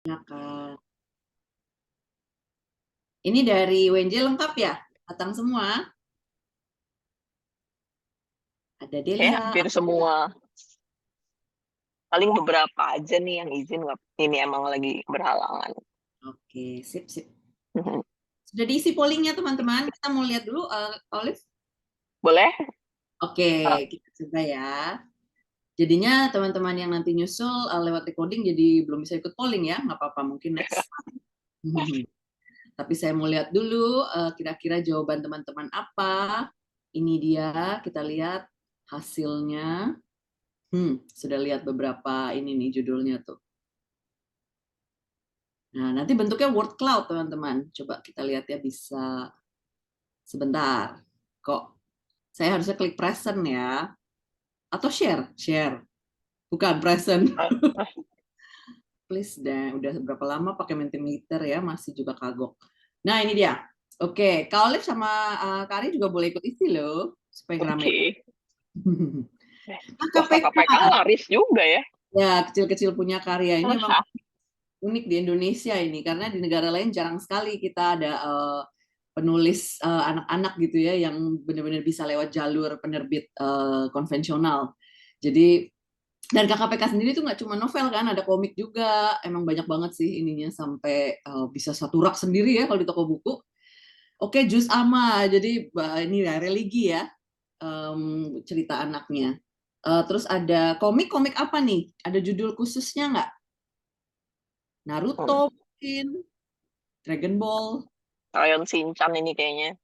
Ya, Kak. Ini dari WNJ lengkap ya? Datang semua? Ada Kayak Delia. hampir semua. Paling beberapa aja nih yang izin nggak. Ini emang lagi berhalangan. Oke, sip, sip. Sudah diisi pollingnya, teman-teman. Kita mau lihat dulu, Olive. Boleh? Oke, Ah, kita coba ya. Jadinya teman-teman yang nanti nyusul lewat recording jadi belum bisa ikut polling ya. Nggak apa-apa, mungkin next. Tapi saya mau lihat dulu kira-kira jawaban teman-teman apa. Ini dia, kita lihat hasilnya. Sudah lihat beberapa ini nih judulnya tuh. Nah, nanti bentuknya word cloud, teman-teman. Coba kita lihat ya, bisa sebentar. Kok saya harusnya klik present ya? Atau share? Share. Bukan present. ah, ah. Please deh, udah berapa lama pakai Mentimeter ya, masih juga kagok. Nah, ini dia. Oke, Kak Olive sama Kak Ari juga boleh ikut isi loh, supaya ngerame. Oke. Wah, KPK. KPK laris juga ya. Ya, kecil-kecil punya karya ini memang unik di Indonesia ini karena di negara lain jarang sekali kita ada penulis anak-anak gitu ya yang benar-benar bisa lewat jalur penerbit konvensional. Jadi dan KKPK sendiri tuh nggak cuma novel kan, ada komik juga. Emang banyak banget sih ininya sampai bisa satu rak sendiri ya kalau di toko buku. Oke, Jus Ama. Jadi ini ya religi ya cerita anaknya. Terus ada komik-komik apa nih? Ada judul khususnya nggak? Naruto Hmm. mungkin, Dragon Ball. Rayon Shinchan ini kayaknya.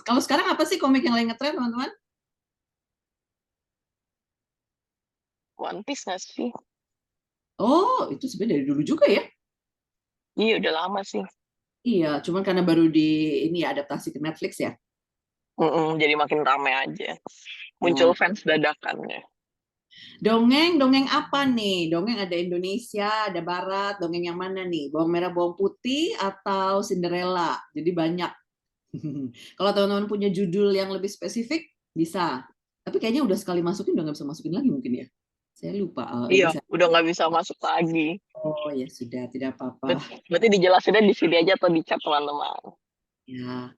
Kalau sekarang apa sih komik yang lagi ngetren, teman-teman? One Piece nggak sih? Oh, itu sebenarnya dari dulu juga ya. Iya, udah lama sih. Iya, cuman karena baru di ini ya adaptasi ke Netflix ya. Jadi makin rame aja. Muncul Ya. fans dadakan ya. Dongeng, dongeng apa nih? Dongeng ada Indonesia, ada Barat. Dongeng yang mana nih? Bawang merah, bawang putih, atau Cinderella? Jadi banyak. Kalau teman-teman punya judul yang lebih spesifik, bisa. Tapi kayaknya udah sekali masukin, udah nggak bisa masukin lagi mungkin ya. Saya lupa. Iya, Bisa. udah nggak bisa masuk lagi. Oh ya sudah, tidak apa-apa. Berarti dijelasinnya di sini aja atau di chat teman-teman. Ya,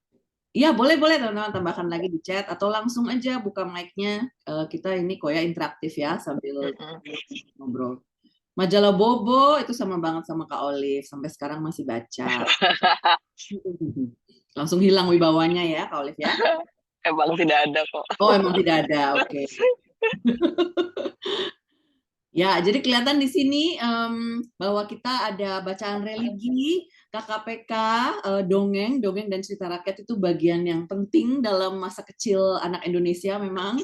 iya, boleh-boleh teman-teman tambahkan lagi di chat atau langsung aja buka mic-nya. Kita ini kok ya interaktif ya sambil Mm-mm. ngobrol. Majalah Bobo itu sama banget sama Kak Olive. Sampai sekarang masih baca. Langsung hilang wibawanya ya Kak Olive ya. Emang tidak ada kok. Oh, emang tidak ada. Oke. Ya, jadi kelihatan di sini bahwa kita ada bacaan religi, KKPK, dongeng, dongeng dan cerita rakyat itu bagian yang penting dalam masa kecil anak Indonesia memang.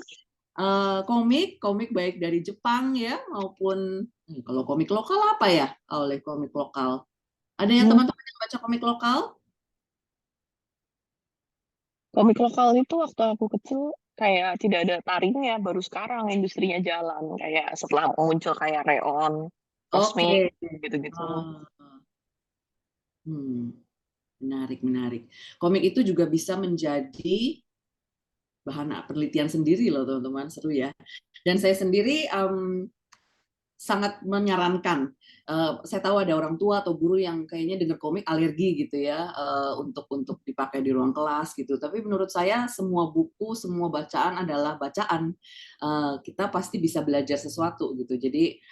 Komik, komik baik dari Jepang ya maupun kalau komik lokal apa ya? Oleh komik lokal. Ada yang Hmm. teman-teman yang baca komik lokal? Komik lokal itu waktu aku kecil kayak tidak ada taringnya, baru sekarang industrinya jalan. Kayak setelah muncul kayak Reon, Cosmic, Oke. gitu-gitu. Ah, hmm, menarik, menarik. Komik itu juga bisa menjadi bahan penelitian sendiri loh teman-teman, seru ya. Dan saya sendiri sangat menyarankan. Saya tahu ada orang tua atau guru yang kayaknya dengar komik alergi gitu ya untuk dipakai di ruang kelas gitu. Tapi menurut saya semua buku, semua bacaan adalah bacaan. Kita pasti bisa belajar sesuatu gitu. Jadi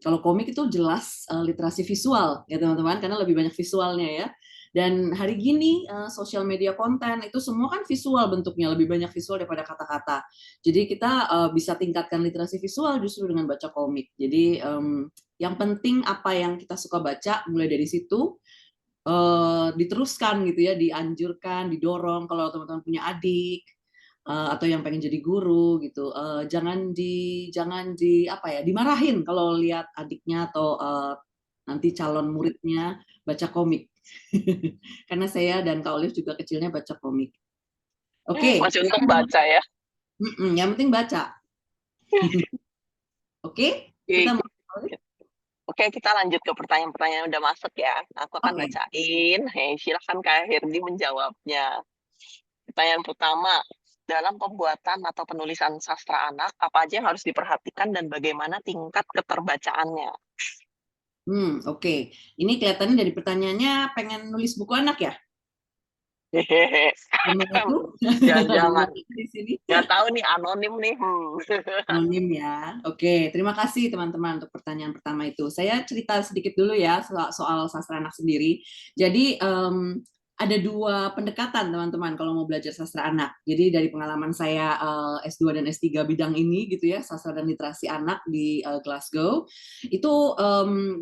kalau komik itu jelas literasi visual ya teman-teman, karena lebih banyak visualnya ya. Dan hari gini sosial media konten itu semua kan visual bentuknya, lebih banyak visual daripada kata-kata. Jadi kita bisa tingkatkan literasi visual justru dengan baca komik. Jadi yang penting apa yang kita suka baca mulai dari situ diteruskan gitu ya, dianjurkan, didorong kalau teman-teman punya adik atau yang pengen jadi guru gitu. Jangan di apa ya, dimarahin kalau lihat adiknya atau nanti calon muridnya baca komik. Karena saya dan Kak Olive juga kecilnya baca komik. Oke, Masih untung baca ya. yang penting baca. Oke, kita Oke, mau. Oke, kita lanjut ke pertanyaan-pertanyaan yang udah masuk ya. Aku akan Oke. bacain. Hei, silakan Kak Hirdi menjawabnya. Pertanyaan pertama, dalam pembuatan atau penulisan sastra anak, apa aja yang harus diperhatikan dan bagaimana tingkat keterbacaannya? Oke. Ini kelihatannya dari pertanyaannya pengen nulis buku anak ya? Gimana tuh? Jangan-jangan Di sini. nggak tahu nih, anonim nih. Anonim ya. Oke, terima kasih teman-teman untuk pertanyaan pertama itu. Saya cerita sedikit dulu ya soal sastra anak sendiri. Jadi ada dua pendekatan teman-teman kalau mau belajar sastra anak. Jadi dari pengalaman saya S2 dan S3 bidang ini gitu ya, sastra dan literasi anak di Glasgow. Itu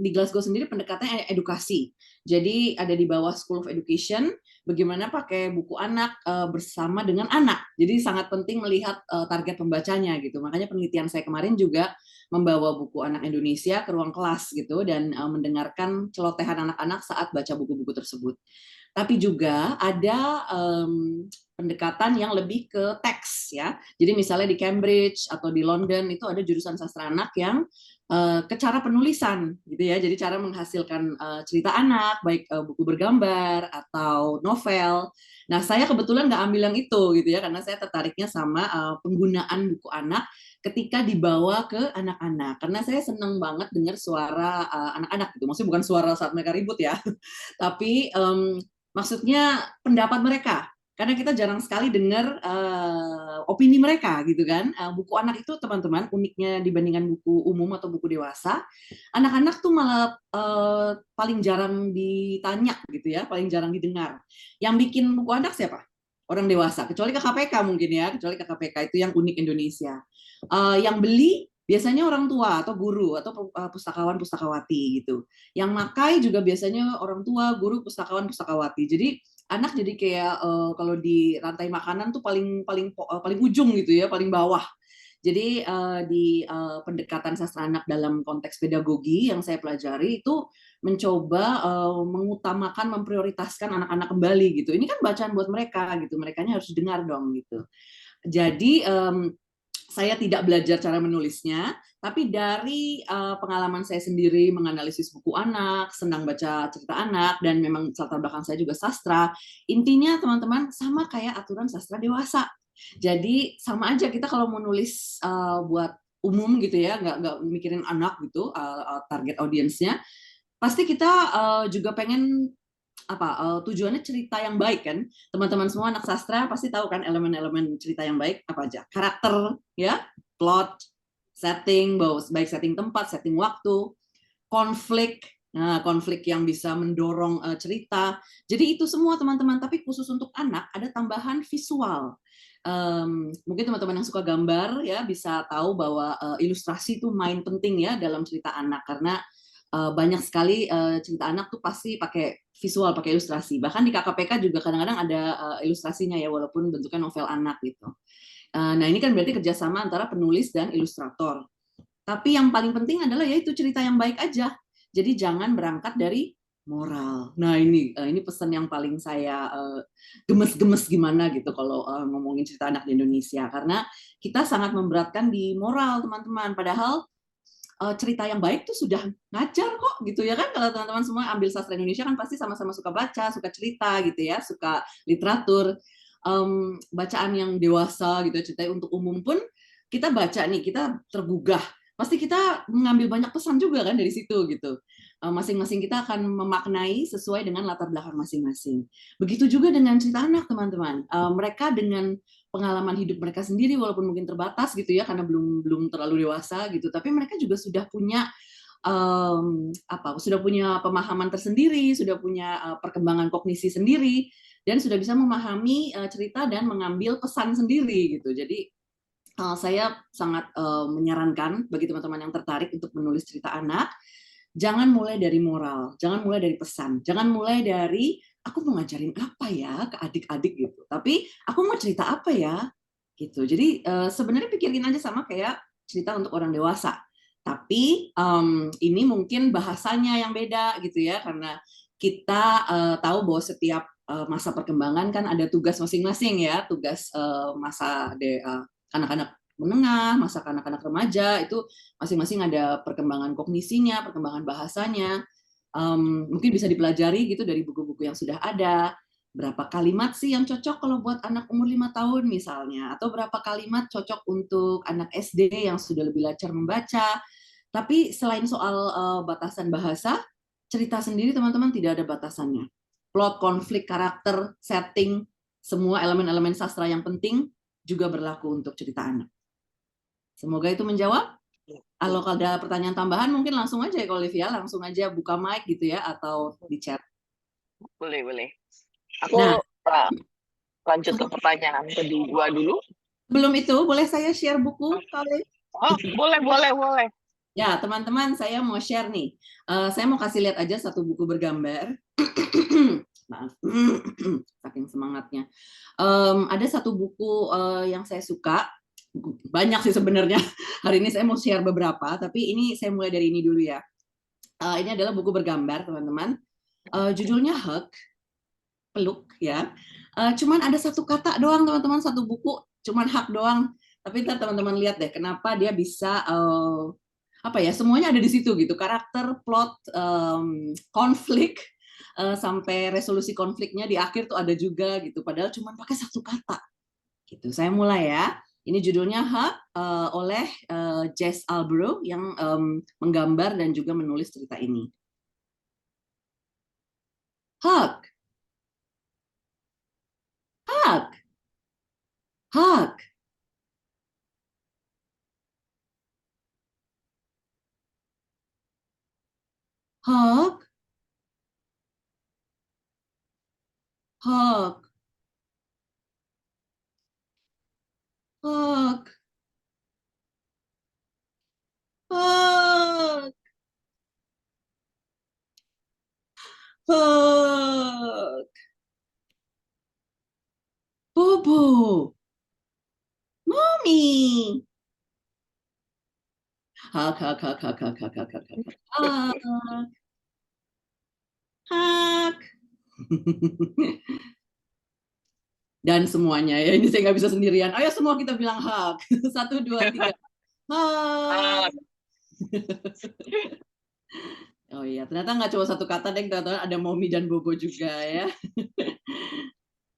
di Glasgow sendiri pendekatannya edukasi. Jadi ada di bawah School of Education bagaimana pakai buku anak bersama dengan anak. Jadi sangat penting melihat target pembacanya gitu. Makanya penelitian saya kemarin juga membawa buku anak Indonesia ke ruang kelas gitu dan mendengarkan celotehan anak-anak saat baca buku-buku tersebut. Tapi juga ada pendekatan yang lebih ke teks ya. Jadi misalnya di Cambridge atau di London itu ada jurusan sastra anak yang ke cara penulisan gitu ya. Jadi cara menghasilkan cerita anak, baik buku bergambar atau novel. Nah, saya kebetulan nggak ambil yang itu gitu ya, karena saya tertariknya sama penggunaan buku anak ketika dibawa ke anak-anak. Karena saya seneng banget dengar suara anak-anak gitu. Maksudnya bukan suara saat mereka ribut ya, tapi maksudnya pendapat mereka. Karena kita jarang sekali dengar opini mereka gitu kan. Buku anak itu teman-teman uniknya dibandingkan buku umum atau buku dewasa, anak-anak tuh malah paling jarang ditanya gitu ya, paling jarang didengar. Yang bikin buku anak siapa? Orang dewasa, kecuali KKPK mungkin ya, kecuali KKPK itu yang unik Indonesia. Yang beli biasanya orang tua atau guru atau pustakawan pustakawati gitu. Yang makai juga biasanya orang tua, guru, pustakawan pustakawati. Jadi anak jadi kayak kalau di rantai makanan tuh paling paling paling ujung gitu ya, paling bawah. Jadi di pendekatan sastra anak dalam konteks pedagogi yang saya pelajari itu mencoba mengutamakan, memprioritaskan anak-anak kembali gitu. Ini kan bacaan buat mereka gitu, merekanya harus dengar dong gitu. Jadi saya tidak belajar cara menulisnya, tapi dari pengalaman saya sendiri menganalisis buku anak, senang baca cerita anak, dan memang latar belakang saya juga sastra, intinya teman-teman sama kayak aturan sastra dewasa. Jadi sama aja kita kalau mau nulis buat umum gitu ya, nggak mikirin anak gitu, target audiensnya, pasti kita juga pengen apa tujuannya cerita yang baik kan. Teman-teman semua anak sastra pasti tahu kan elemen-elemen cerita yang baik apa aja. Karakter ya, plot, setting, baik setting tempat, setting waktu, konflik. Nah, konflik yang bisa mendorong cerita. Jadi itu semua teman-teman, tapi khusus untuk anak ada tambahan visual. Mungkin teman-teman yang suka gambar ya bisa tahu bahwa ilustrasi itu main penting ya dalam cerita anak karena banyak sekali cerita anak tuh pasti pakai visual, pakai ilustrasi. Bahkan di KKPK juga kadang-kadang ada ilustrasinya ya, walaupun bentuknya novel anak gitu. Nah ini kan berarti kerjasama antara penulis dan ilustrator. Tapi yang paling penting adalah yaitu cerita yang baik aja. Jadi jangan berangkat dari moral. Nah ini pesan yang paling saya gemes-gemes gimana gitu kalau ngomongin cerita anak di Indonesia. Karena kita sangat memberatkan di moral teman-teman. Padahal cerita yang baik tuh sudah ngajar kok gitu ya kan. Kalau teman-teman semua ambil sastra Indonesia kan pasti sama-sama suka baca, suka cerita gitu ya, suka literatur. Bacaan yang dewasa gitu, cerita untuk umum pun kita baca nih, kita tergugah. Pasti kita mengambil banyak pesan juga kan dari situ gitu. Masing-masing kita akan memaknai sesuai dengan latar belakang masing-masing. Begitu juga dengan cerita anak teman-teman. Mereka dengan pengalaman hidup mereka sendiri walaupun mungkin terbatas gitu ya karena belum belum terlalu dewasa gitu tapi mereka juga sudah punya sudah punya pemahaman tersendiri sudah punya perkembangan kognisi sendiri dan sudah bisa memahami cerita dan mengambil pesan sendiri gitu jadi saya sangat menyarankan bagi teman-teman yang tertarik untuk menulis cerita anak jangan mulai dari moral, jangan mulai dari pesan, jangan mulai dari aku mau ngajarin apa ya ke adik-adik gitu. Tapi aku mau cerita apa ya gitu. Jadi sebenarnya pikirin aja sama kayak cerita untuk orang dewasa. Tapi ini mungkin bahasanya yang beda gitu ya karena kita tahu bahwa setiap masa perkembangan kan ada tugas masing-masing ya, tugas masa anak-anak menengah, masa anak-anak remaja itu masing-masing ada perkembangan kognisinya, perkembangan bahasanya. Mungkin bisa dipelajari gitu dari buku-buku yang sudah ada. Berapa kalimat sih yang cocok kalau buat anak umur 5 tahun misalnya, atau berapa kalimat cocok untuk anak SD yang sudah lebih lancar membaca. Tapi selain soal batasan bahasa, cerita sendiri teman-teman tidak ada batasannya. Plot, konflik, karakter, setting, semua elemen-elemen sastra yang penting juga berlaku untuk cerita anak. Semoga itu menjawab. Kalau ada pertanyaan tambahan mungkin langsung aja ya Olivia, langsung aja buka mic gitu ya atau di chat. Boleh. Nah, Aku lanjut ke pertanyaan kedua dulu. belum itu, boleh saya share buku kali? Oh, boleh. Ya, teman-teman, saya mau share nih. Saya mau kasih lihat aja satu buku bergambar. Maaf, saking semangatnya. Ada satu buku yang saya suka. Banyak sih sebenarnya. Hari ini saya mau share beberapa, tapi ini saya mulai dari ini dulu ya. Ini adalah buku bergambar, teman-teman. Judulnya Hug, peluk ya. Cuman ada satu kata doang, teman-teman, satu buku, cuman hug doang. Tapi ntar teman-teman lihat deh, kenapa dia bisa apa ya, semuanya ada di situ gitu, karakter, plot, konflik, sampai resolusi konfliknya di akhir tuh ada juga gitu, padahal cuma pakai satu kata gitu. Saya mulai ya. Ini judulnya Hug oleh Jess Albro yang menggambar dan juga menulis cerita ini. Hug, hug, hug, hug, hug, hug, hug, hug, Bobo, mommy, hug, hug, hug, hug, hug, hug, hug, hug, hug, hug. Dan semuanya ya, ini saya nggak bisa sendirian. Ayo semua kita bilang hug. 1, 2, 3. Hug. Oh iya, ternyata nggak cuma satu kata deh, ternyata ada mommy dan bobo juga ya.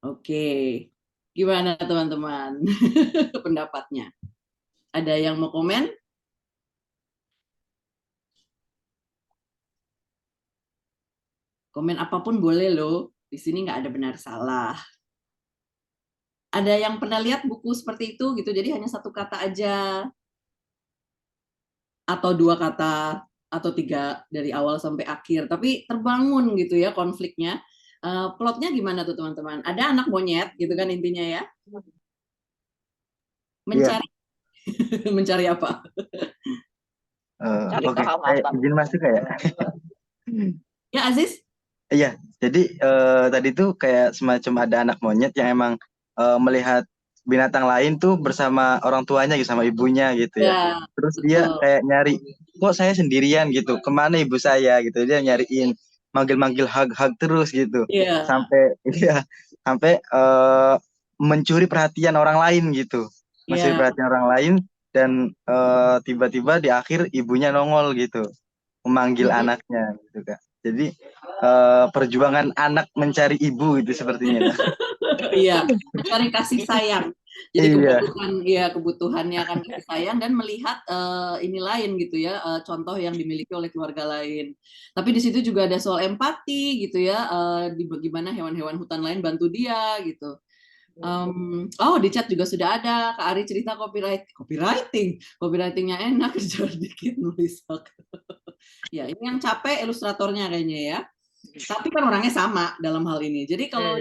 Oke, gimana teman-teman pendapatnya? Ada yang mau komen? Komen apapun boleh loh. Di sini nggak ada benar salah. Ada yang pernah lihat buku seperti itu gitu, jadi hanya satu kata aja atau dua kata atau tiga dari awal sampai akhir, tapi terbangun gitu ya konfliknya. Plotnya gimana tuh teman-teman? Ada anak monyet gitu kan intinya ya, Iya, mencari mencari apa? Cari oke. kehangatan. Izin masuk ya. Ya Aziz? Iya, jadi tadi tuh kayak semacam ada anak monyet yang emang melihat binatang lain tuh bersama orang tuanya gitu, sama ibunya gitu ya. Ya, Terus dia betul. kayak nyari, kok saya sendirian gitu, kemana ibu saya gitu. Dia nyariin, manggil-manggil hug-hug terus gitu. Iya. Sampai ya, sampai mencuri perhatian orang lain gitu. Mencuri Iya. perhatian orang lain dan tiba-tiba di akhir ibunya nongol gitu, memanggil Mm-mm. anaknya gitu Kak. Jadi perjuangan anak mencari ibu itu sepertinya. Iya, mencari kasih sayang. Jadi Iya, kebutuhan, ya kebutuhannya kan kasih sayang dan melihat ini lain gitu ya, contoh yang dimiliki oleh keluarga lain. Tapi di situ juga ada soal empati gitu ya, di bagaimana hewan-hewan hutan lain bantu dia gitu. Oh di chat juga sudah ada Kak Ari cerita copywritingnya enak kerja dikit nulis hak. Ya ini yang capek ilustratornya kayaknya ya. Tapi kan orangnya sama dalam hal ini. Jadi kalau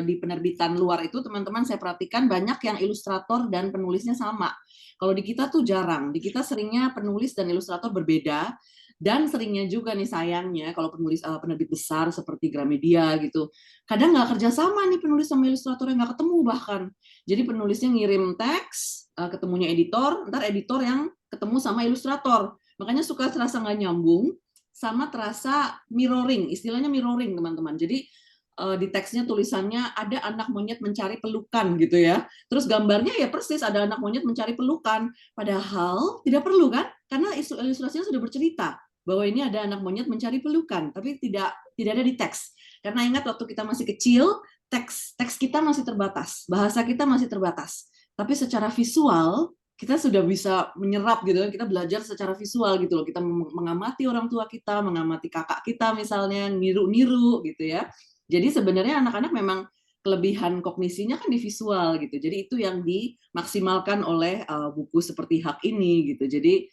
di penerbitan luar itu teman-teman saya perhatikan banyak yang ilustrator dan penulisnya sama. Kalau di kita tuh jarang. Di kita seringnya penulis dan ilustrator berbeda. Dan seringnya juga nih sayangnya kalau penerbit besar seperti Gramedia gitu, kadang nggak kerja sama nih penulis sama ilustrator yang nggak ketemu bahkan. Jadi penulisnya ngirim teks, ketemunya editor, ntar editor yang ketemu sama ilustrator. Makanya suka terasa nggak nyambung, sama terasa mirroring, istilahnya mirroring teman-teman. Jadi di teksnya tulisannya ada anak monyet mencari pelukan gitu ya. Terus gambarnya ya persis ada anak monyet mencari pelukan. Padahal tidak perlu kan? Karena ilustrasinya sudah bercerita bahwa ini ada anak monyet mencari pelukan, tapi tidak ada di teks. Karena ingat waktu kita masih kecil, teks kita masih terbatas, bahasa kita masih terbatas. Tapi secara visual kita sudah bisa menyerap gitu kan, kita belajar secara visual gitu loh, kita mengamati orang tua kita, mengamati kakak kita misalnya, niru-niru gitu ya. Jadi sebenarnya anak-anak memang kelebihan kognisinya kan di visual gitu, jadi itu yang dimaksimalkan oleh buku seperti Hak ini gitu. Jadi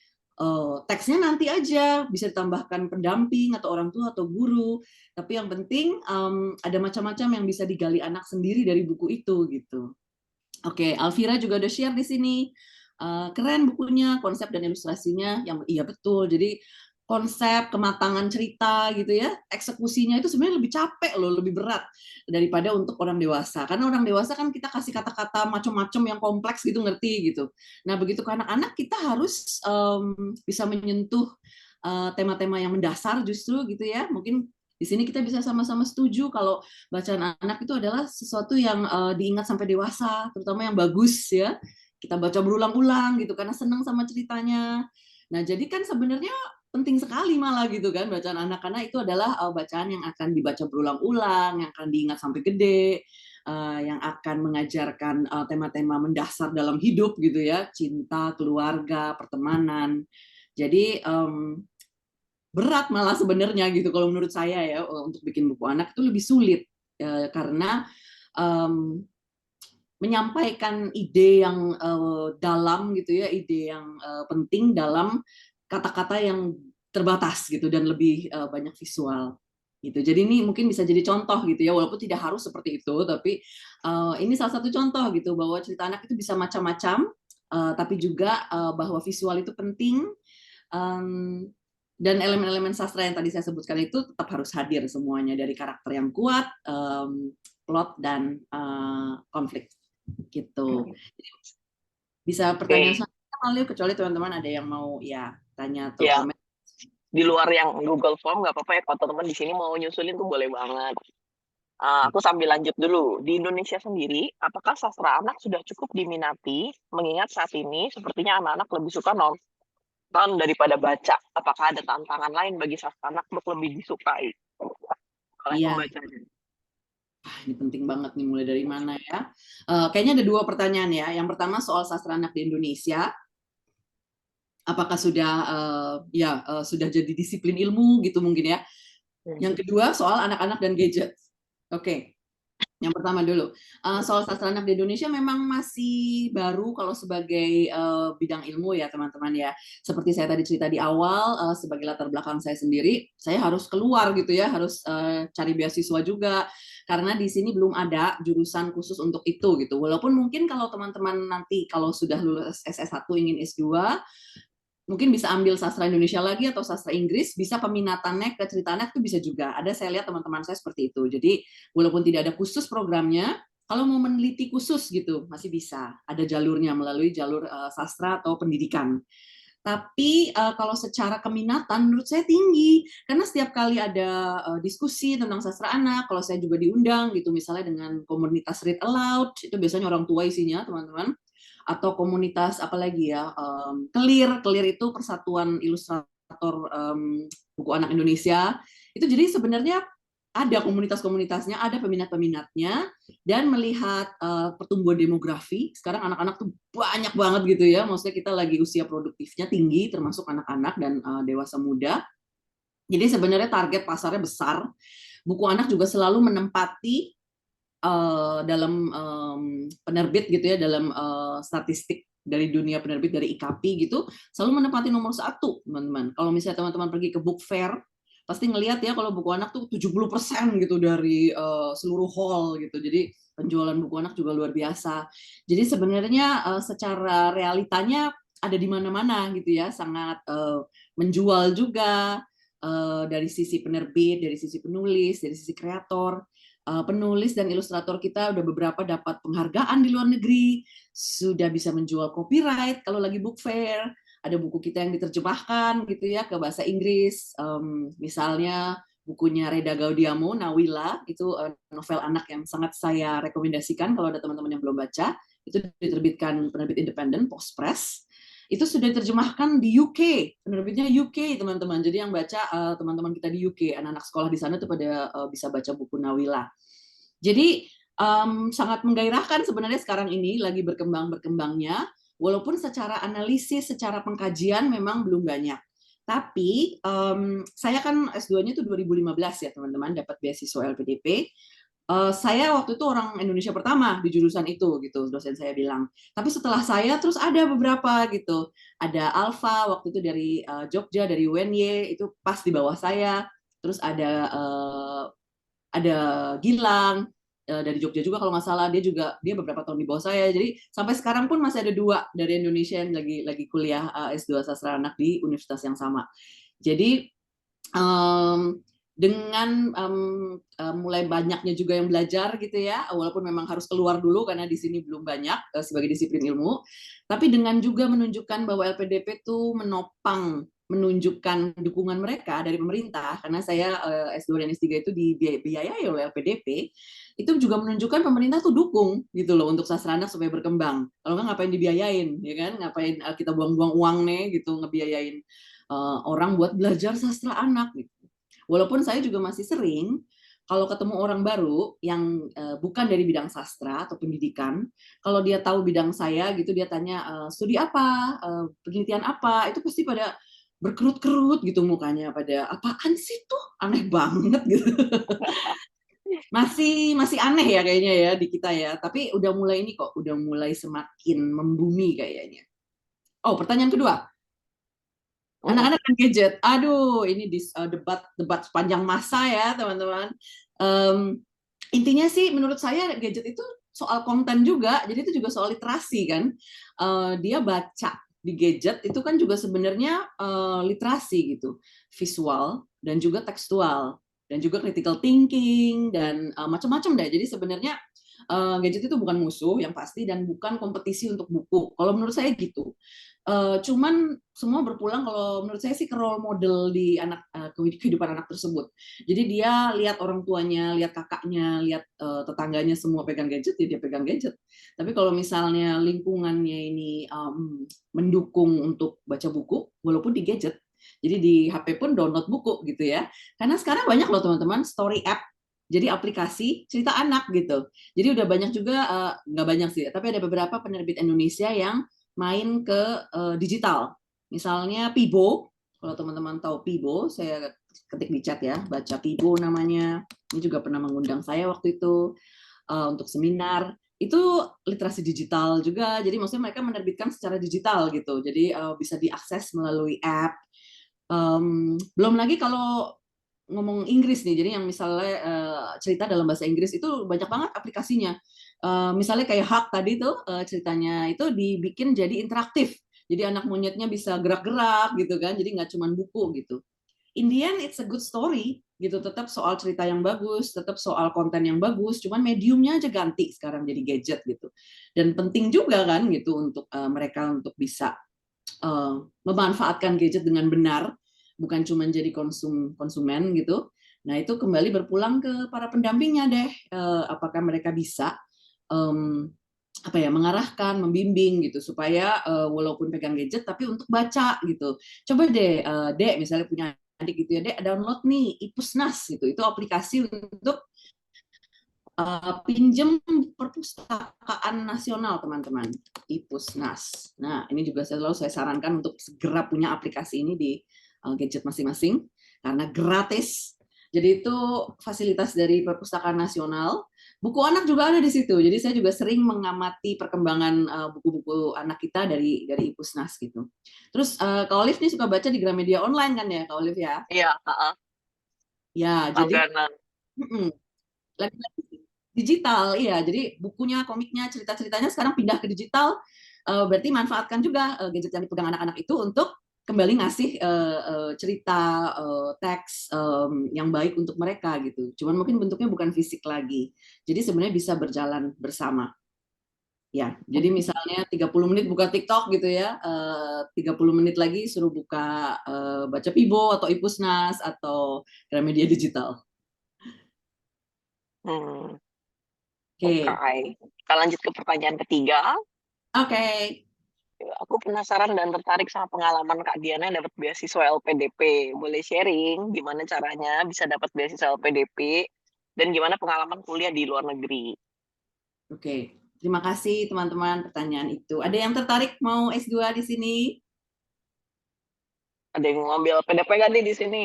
teksnya nanti aja bisa ditambahkan pendamping atau orang tua atau guru, tapi yang penting ada macam-macam yang bisa digali anak sendiri dari buku itu gitu. Oke, Alvira juga udah share di sini. Keren bukunya, konsep dan ilustrasinya. Yang iya betul. Jadi konsep, kematangan cerita gitu ya, eksekusinya itu sebenarnya lebih capek loh, lebih berat daripada untuk orang dewasa. Karena orang dewasa kan kita kasih kata-kata macam-macam yang kompleks gitu, ngerti gitu. Nah, begitu ke anak-anak kita harus bisa menyentuh tema-tema yang mendasar justru gitu ya. Mungkin di sini kita bisa sama-sama setuju kalau bacaan anak itu adalah sesuatu yang diingat sampai dewasa, terutama yang bagus ya. Kita baca berulang-ulang gitu karena senang sama ceritanya. Nah, jadi kan sebenarnya penting sekali malah gitu kan bacaan anak, karena itu adalah bacaan yang akan dibaca berulang-ulang, yang akan diingat sampai gede, yang akan mengajarkan tema-tema mendasar dalam hidup gitu ya, cinta, keluarga, pertemanan. Jadi berat malah sebenarnya gitu kalau menurut saya ya, untuk bikin buku anak itu lebih sulit karena menyampaikan ide yang dalam gitu ya, ide yang penting dalam kata-kata yang terbatas gitu dan lebih banyak visual gitu. Jadi ini mungkin bisa jadi contoh gitu ya, walaupun tidak harus seperti itu, tapi ini salah satu contoh gitu bahwa cerita anak itu bisa macam-macam, tapi juga bahwa visual itu penting, dan elemen-elemen sastra yang tadi saya sebutkan itu tetap harus hadir semuanya, dari karakter yang kuat, plot dan konflik gitu. Bisa pertanyaan selanjutnya kali, kecuali teman-teman ada yang mau ya tanya atau Ya, komen. di luar yang Google Form nggak apa-apa ya, kalau teman-teman di sini mau nyusulin tuh boleh banget. Aku sambil lanjut dulu. Di Indonesia sendiri, apakah sastra anak sudah cukup diminati? Mengingat saat ini sepertinya anak-anak lebih suka nonton daripada baca. Apakah ada tantangan lain bagi sastra anak untuk lebih disukai oleh Iya, pembacanya? ini penting banget nih, mulai dari mana ya? Kayaknya ada dua pertanyaan ya. Yang pertama soal sastra anak di Indonesia, apakah sudah sudah jadi disiplin ilmu gitu mungkin ya. Yang kedua soal anak-anak dan gadget. Oke. Yang pertama dulu, soal sastra anak di Indonesia memang masih baru kalau sebagai bidang ilmu ya teman-teman ya. Seperti saya tadi cerita di awal, sebagai latar belakang saya sendiri, saya harus keluar gitu ya, harus cari beasiswa juga. Karena di sini belum ada jurusan khusus untuk itu gitu. Walaupun mungkin kalau teman-teman nanti kalau sudah lulus SS1 ingin S2, mungkin bisa ambil sastra Indonesia lagi atau sastra Inggris, bisa peminatannya ke cerita anak itu bisa juga. Ada saya lihat teman-teman saya seperti itu. Jadi walaupun tidak ada khusus programnya, kalau mau meneliti khusus gitu masih bisa. Ada jalurnya melalui jalur sastra atau pendidikan. Tapi kalau secara keminatan menurut saya tinggi, karena setiap kali ada diskusi tentang sastra anak, kalau saya juga diundang gitu, misalnya dengan komunitas Read Aloud, itu biasanya orang tua isinya teman-teman, atau komunitas apalagi ya, Clear itu Persatuan Ilustrator Buku Anak Indonesia. Itu jadi sebenarnya ada komunitas-komunitasnya, ada peminat-peminatnya, dan melihat pertumbuhan demografi, sekarang anak-anak tuh banyak banget gitu ya, maksudnya kita lagi usia produktifnya tinggi, termasuk anak-anak dan dewasa muda. Jadi sebenarnya target pasarnya besar. Buku anak juga selalu menempati dalam penerbit gitu ya, dalam statistik dari dunia penerbit, dari IKP gitu, selalu menempati nomor 1, teman-teman. Kalau misalnya teman-teman pergi ke book fair, pasti ngelihat ya kalau buku anak tuh 70% gitu dari seluruh hall gitu. Jadi penjualan buku anak juga luar biasa. Jadi sebenarnya secara realitanya ada di mana-mana gitu ya, sangat menjual juga, dari sisi penerbit, dari sisi penulis, dari sisi kreator. Penulis dan ilustrator kita udah beberapa dapat penghargaan di luar negeri, sudah bisa menjual copyright kalau lagi book fair, ada buku kita yang diterjemahkan gitu ya ke bahasa Inggris, misalnya bukunya Reda Gaudiamo, Nawila, itu novel anak yang sangat saya rekomendasikan kalau ada teman-teman yang belum baca, itu diterbitkan penerbit independen, Post Press, itu sudah diterjemahkan di UK, penerbitnya UK teman-teman. Jadi yang baca teman-teman kita di UK, anak-anak sekolah di sana tuh pada bisa baca buku Nawila. Jadi sangat menggairahkan sebenarnya sekarang ini lagi berkembangnya. Walaupun secara analisis, secara pengkajian memang belum banyak. Tapi saya kan S2-nya itu 2015 ya teman-teman, dapat beasiswa LPDP. Saya waktu itu orang Indonesia pertama di jurusan itu gitu, dosen saya bilang. Tapi setelah saya terus ada beberapa gitu. Ada Alfa waktu itu dari Jogja, dari UNY itu pas di bawah saya. Terus ada Gilang dari Jogja juga kalau nggak salah, dia beberapa tahun di bawah saya. Jadi sampai sekarang pun masih ada 2 dari Indonesia yang lagi kuliah S2 sastra anak di universitas yang sama. Jadi dengan mulai banyaknya juga yang belajar gitu ya, walaupun memang harus keluar dulu karena di sini belum banyak sebagai disiplin ilmu, tapi dengan juga menunjukkan bahwa LPDP itu menunjukkan dukungan mereka dari pemerintah, karena saya S2 dan S3 itu dibiayai oleh LPDP, itu juga menunjukkan pemerintah tuh dukung gitu loh untuk sastra anak supaya berkembang. Kalau nggak ngapain dibiayain, ya kan? Ngapain kita buang-buang uang nih gitu ngebiayain orang buat belajar sastra anak gitu. Walaupun saya juga masih sering kalau ketemu orang baru yang bukan dari bidang sastra atau pendidikan, kalau dia tahu bidang saya gitu, dia tanya studi apa, penelitian apa, itu pasti pada berkerut-kerut gitu mukanya, pada apaan sih tuh, aneh banget gitu. Masih aneh ya kayaknya ya di kita ya, tapi udah mulai ini kok, udah mulai semakin membumi kayaknya. Oh, pertanyaan kedua. Anak-anak dan gadget, aduh ini debat sepanjang masa ya teman-teman. Intinya sih menurut saya gadget itu soal konten juga, jadi itu juga soal literasi kan. Dia baca di gadget itu kan juga sebenarnya literasi gitu, visual dan juga tekstual dan juga critical thinking dan macam-macam deh. Jadi sebenarnya gadget itu bukan musuh yang pasti dan bukan kompetisi untuk buku. Kalau menurut saya gitu. Cuman semua berpulang kalau menurut saya sih ke role model di kehidupan anak tersebut. Jadi dia lihat orang tuanya, lihat kakaknya, lihat tetangganya semua pegang gadget, ya dia pegang gadget. Tapi kalau misalnya lingkungannya ini mendukung untuk baca buku, walaupun di gadget, jadi di HP pun download buku gitu ya. Karena sekarang banyak loh teman-teman story app. Jadi aplikasi cerita anak gitu. Jadi udah banyak juga, nggak banyak sih, tapi ada beberapa penerbit Indonesia yang main ke digital. Misalnya Pibo, kalau teman-teman tahu Pibo, saya ketik di chat ya, baca Pibo namanya. Ini juga pernah mengundang saya waktu itu untuk seminar. Itu literasi digital juga, jadi maksudnya mereka menerbitkan secara digital gitu, jadi bisa diakses melalui app. Belum lagi kalau ngomong Inggris nih, jadi yang misalnya cerita dalam bahasa Inggris itu banyak banget aplikasinya. Misalnya kayak Hug tadi tuh ceritanya itu dibikin jadi interaktif. Jadi anak monyetnya bisa gerak-gerak gitu kan, jadi nggak cuma buku gitu. In the end, it's a good story gitu. Tetap soal cerita yang bagus, tetap soal konten yang bagus. Cuman mediumnya aja ganti sekarang jadi gadget gitu. Dan penting juga kan gitu untuk mereka untuk bisa memanfaatkan gadget dengan benar, bukan cuma jadi konsumen gitu. Nah itu kembali berpulang ke para pendampingnya deh, apakah mereka bisa mengarahkan, membimbing gitu supaya walaupun pegang gadget tapi untuk baca gitu. Coba deh, Dek misalnya punya adik gitu ya, Dek download nih Ipusnas gitu, itu aplikasi untuk pinjem perpustakaan nasional teman-teman, Ipusnas. Nah ini juga selalu saya sarankan untuk segera punya aplikasi ini di gadget masing-masing karena gratis. Jadi itu fasilitas dari perpustakaan nasional. Buku anak juga ada di situ. Jadi saya juga sering mengamati perkembangan buku-buku anak kita dari Ipusnas gitu. Terus Kak Olive nih suka baca di Gramedia Online kan ya, Kak Olive ya? Iya, Ya, jadi langganan. lagi-lagi digital, iya. Jadi bukunya, komiknya, cerita-ceritanya sekarang pindah ke digital. Berarti manfaatkan juga gadget yang dipegang anak-anak itu untuk kembali ngasih cerita, teks yang baik untuk mereka gitu. Cuman mungkin bentuknya bukan fisik lagi. Jadi sebenarnya bisa berjalan bersama. Ya, jadi misalnya 30 menit buka TikTok gitu ya, 30 menit lagi suruh buka baca Pibo atau Ipusnas atau Gramedia Digital. Hmm, Oke. Oke. Kita lanjut ke pertanyaan ketiga. Oke. Aku penasaran dan tertarik sama pengalaman Kak Diana yang dapat beasiswa LPDP. Boleh sharing gimana caranya bisa dapat beasiswa LPDP dan gimana pengalaman kuliah di luar negeri? Oke. Terima kasih teman-teman pertanyaan itu. Ada yang tertarik mau S2 di sini? Ada yang mau ambil PDP nggak nih di sini?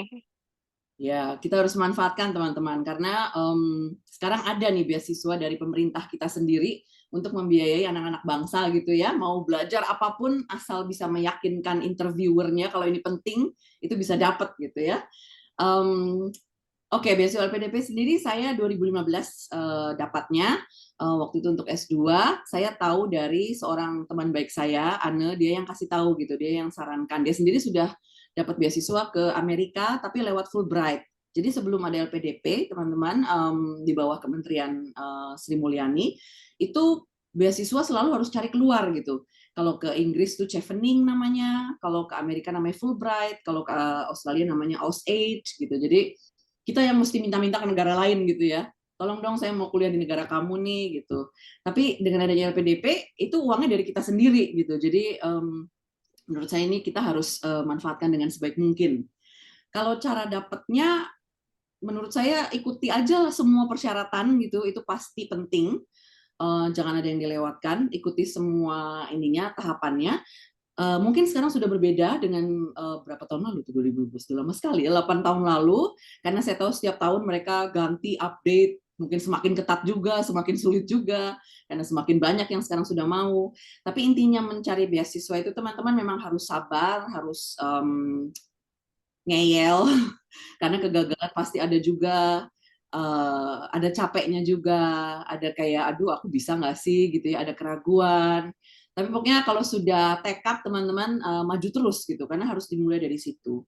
Ya, kita harus manfaatkan teman-teman karena sekarang ada nih beasiswa dari pemerintah kita sendiri untuk membiayai anak-anak bangsa gitu ya. Mau belajar apapun asal bisa meyakinkan interviewernya kalau ini penting itu bisa dapat gitu ya. Oke, beasiswa LPDP sendiri saya 2015 dapatnya waktu itu untuk S2. Saya tahu dari seorang teman baik saya, Anne, dia yang kasih tahu gitu, dia yang sarankan. Dia sendiri sudah dapat beasiswa ke Amerika tapi lewat Fulbright. Jadi sebelum ada LPDP, teman-teman di bawah Kementerian Sri Mulyani itu beasiswa selalu harus cari keluar gitu. Kalau ke Inggris tuh chevening namanya, kalau ke Amerika namanya Fulbright, kalau ke Australia namanya AusAid gitu. Jadi kita yang mesti minta-minta ke negara lain gitu ya. Tolong dong saya mau kuliah di negara kamu nih gitu. Tapi dengan adanya LPDP itu uangnya dari kita sendiri gitu. Jadi menurut saya ini kita harus manfaatkan dengan sebaik mungkin. Kalau cara dapatnya, menurut saya ikuti aja semua persyaratan gitu, itu pasti penting. Jangan ada yang dilewatkan, ikuti semua ininya, tahapannya. Mungkin sekarang sudah berbeda dengan berapa tahun lalu, 2012, sudah lama sekali, 8 tahun lalu, karena saya tahu setiap tahun mereka ganti update, mungkin semakin ketat juga, semakin sulit juga, karena semakin banyak yang sekarang sudah mau. Tapi intinya mencari beasiswa itu teman-teman memang harus sabar, harus ngeyel, karena kegagalan pasti ada juga, ada capeknya juga, ada kayak aduh aku bisa nggak sih gitu ya, ada keraguan. Tapi pokoknya kalau sudah tekad teman-teman maju terus gitu, karena harus dimulai dari situ.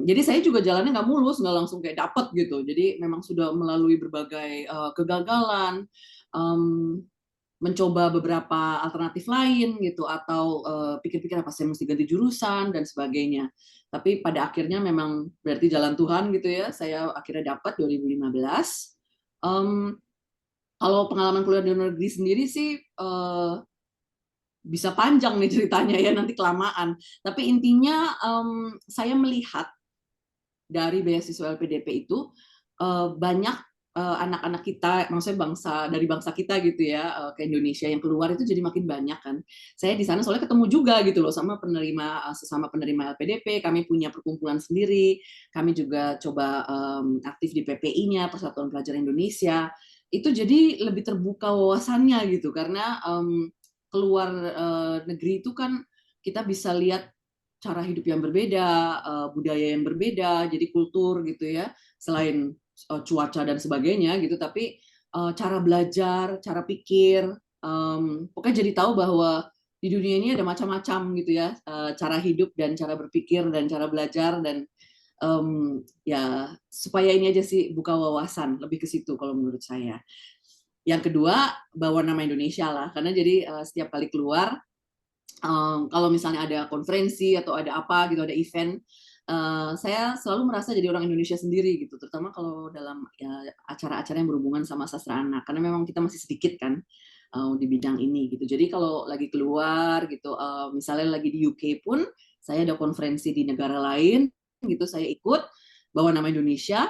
Jadi saya juga jalannya nggak mulus, nggak langsung kayak dapet gitu. Jadi memang sudah melalui berbagai kegagalan, mencoba beberapa alternatif lain gitu, atau pikir-pikir apa saya mesti ganti jurusan dan sebagainya. Tapi pada akhirnya memang berarti jalan Tuhan gitu ya. Saya akhirnya dapat 2015. Kalau pengalaman kuliah di luar negeri sendiri sih bisa panjang nih ceritanya ya, nanti kelamaan. Tapi intinya saya melihat dari beasiswa LPDP itu banyak anak-anak kita, maksudnya dari bangsa kita gitu ya, ke Indonesia yang keluar itu jadi makin banyak kan. Saya di sana soalnya ketemu juga gitu loh sama sesama penerima LPDP. Kami punya perkumpulan sendiri. Kami juga coba aktif di PPI-nya, Persatuan Pelajar Indonesia. Itu jadi lebih terbuka wawasannya gitu karena keluar negeri itu kan kita bisa lihat cara hidup yang berbeda, budaya yang berbeda, jadi kultur gitu ya, selain cuaca dan sebagainya gitu, tapi cara belajar, cara pikir, pokoknya jadi tahu bahwa di dunia ini ada macam-macam gitu ya, cara hidup dan cara berpikir dan cara belajar dan ya supaya ini aja sih buka wawasan, lebih ke situ kalau menurut saya. Yang kedua, bawa nama Indonesia lah, karena jadi setiap kali keluar kalau misalnya ada konferensi atau ada apa gitu, ada event, saya selalu merasa jadi orang Indonesia sendiri gitu, terutama kalau dalam ya, acara-acara yang berhubungan sama sastra anak, karena memang kita masih sedikit kan di bidang ini gitu. Jadi kalau lagi keluar gitu, misalnya lagi di UK pun, saya ada konferensi di negara lain gitu, saya ikut bawa nama Indonesia.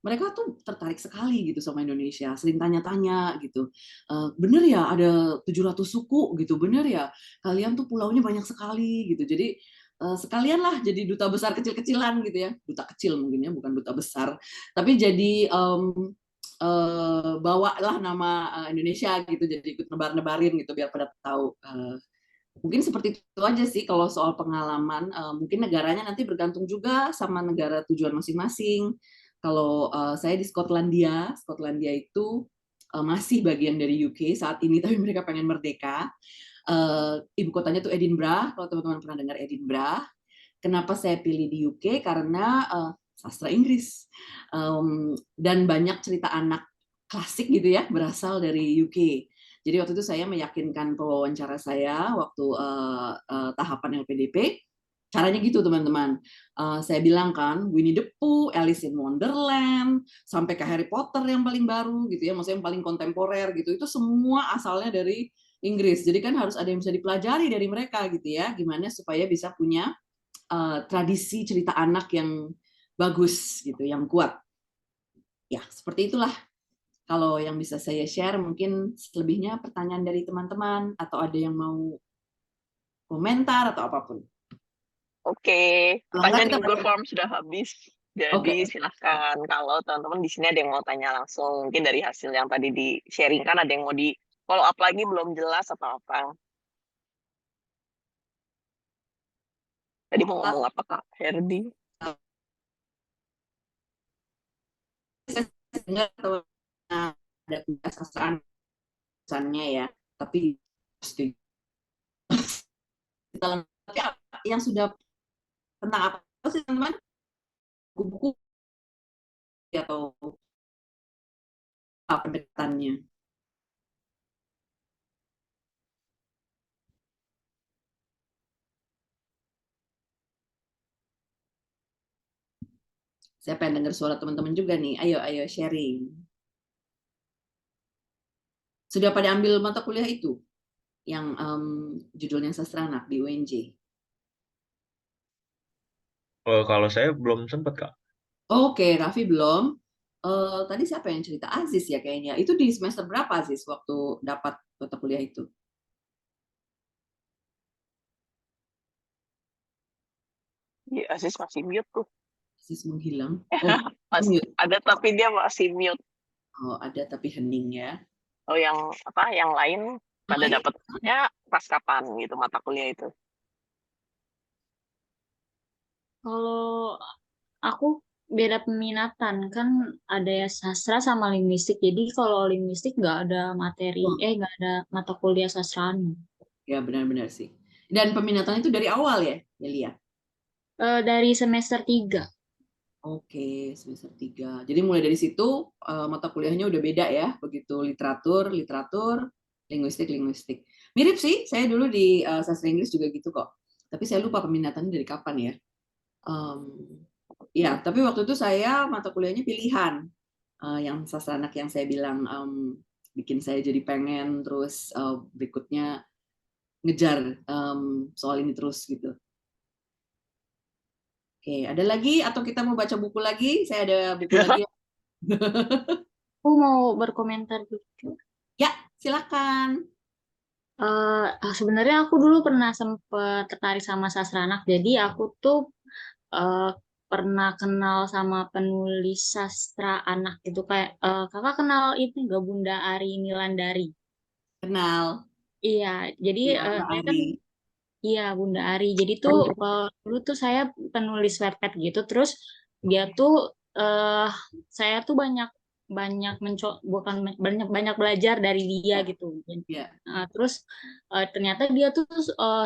Mereka tuh tertarik sekali gitu sama Indonesia, sering tanya-tanya gitu. Bener ya ada 700 suku gitu, bener ya kalian tuh pulaunya banyak sekali gitu. Jadi sekalian lah jadi duta besar kecil-kecilan gitu ya, duta kecil mungkin ya, bukan duta besar. Tapi jadi bawalah nama Indonesia gitu, jadi ikut nebar-nebarin gitu biar pada tahu. Mungkin seperti itu aja sih kalau soal pengalaman. Mungkin negaranya nanti bergantung juga sama negara tujuan masing-masing. Kalau saya di Skotlandia, Skotlandia itu masih bagian dari UK saat ini, tapi mereka pengen merdeka. Ibu kotanya tuh Edinburgh, kalau teman-teman pernah dengar Edinburgh. Kenapa saya pilih di UK? Karena sastra Inggris. Dan banyak cerita anak klasik gitu ya, berasal dari UK. Jadi waktu itu saya meyakinkan pewawancara saya waktu tahapan LPDP, caranya gitu teman-teman. Saya bilang kan, Winnie the Pooh, Alice in Wonderland, sampai ke Harry Potter yang paling baru gitu ya, maksudnya yang paling kontemporer gitu, itu semua asalnya dari Inggris. Jadi kan harus ada yang bisa dipelajari dari mereka gitu ya, gimana supaya bisa punya tradisi cerita anak yang bagus gitu, yang kuat. Ya, seperti itulah. Kalau yang bisa saya share, mungkin selebihnya pertanyaan dari teman-teman, atau ada yang mau komentar atau apapun. Oke, Kalau enggak pertanyaan di kita Google baca. Form sudah habis. Oke, Jadi silahkan kalau teman-teman di sini ada yang mau tanya langsung, mungkin dari hasil yang tadi di-sharing-kan ada yang mau di follow up lagi belum jelas atau apa. Tadi mau ngomong apa Kak Herdi? saya dengar atau ada kebiasaan pesannya ya, tapi pasti dalam yang sudah tentang apa sih teman-teman, buku-buku atau apa pendekatannya. Saya pengen dengar suara teman-teman juga nih. Ayo sharing. Sudah pada ambil mata kuliah itu yang judulnya Sastra Anak di UNJ? Kalau saya belum sempat, Kak. Oke, Raffi belum. Tadi siapa yang cerita? Aziz ya kayaknya. Itu di semester berapa Aziz waktu dapat mata kuliah itu? Iya, Aziz masih mute tuh. Aziz menghilang. Oh, mute. Ada tapi dia masih mute. Oh, ada tapi hening ya. Oh, yang apa? Yang lain pada lain? dapatnya pas kapan gitu mata kuliah itu? Kalau aku beda peminatan kan, ada ya sastra sama linguistik. Jadi kalau linguistik nggak ada materi, Oh, nggak ada mata kuliah sastraan. ya benar-benar sih. Dan peminatan itu dari awal ya, Yelia? Dari semester 3. Oke, semester 3. Jadi mulai dari situ mata kuliahnya udah beda ya, begitu literatur, linguistik. Mirip sih, saya dulu di sastra Inggris juga gitu kok. Tapi saya lupa peminatannya dari kapan ya. Ya, tapi waktu itu saya mata kuliahnya pilihan. Yang sastra anak yang saya bilang bikin saya jadi pengen terus berikutnya ngejar soal ini terus gitu. Oke, ada lagi atau kita mau baca buku lagi? Saya ada buku lagi. Aku mau berkomentar gitu. Ya, silakan. Sebenarnya aku dulu pernah sempet tertarik sama sastra anak. Jadi aku tuh eh, pernah kenal sama penulis sastra anak gitu, kayak kakak kenal itu nggak, Bunda Ari Nilandari? Kenal. Iya, jadi Ya, Mbak saya kan, Ari. iya, Bunda Ari. Jadi tuh dulu tuh saya penulis webpad gitu. Terus dia tuh eh saya tuh banyak banyak bukan banyak banyak belajar dari dia Ya, gitu. ya. Terus ternyata dia tuh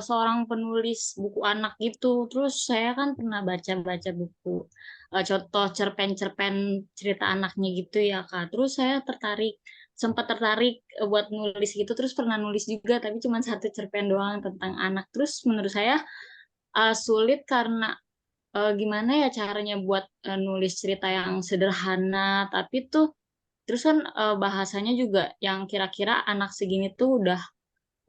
seorang penulis buku anak gitu. Terus saya kan pernah baca-baca buku contoh cerpen-cerpen cerita anaknya gitu ya Kak. Terus saya sempat tertarik buat nulis gitu. Terus pernah nulis juga, tapi cuma satu cerpen doang tentang anak. Terus menurut saya sulit karena gimana ya caranya buat nulis cerita yang sederhana, tapi tuh terus kan bahasanya juga yang kira-kira anak segini tuh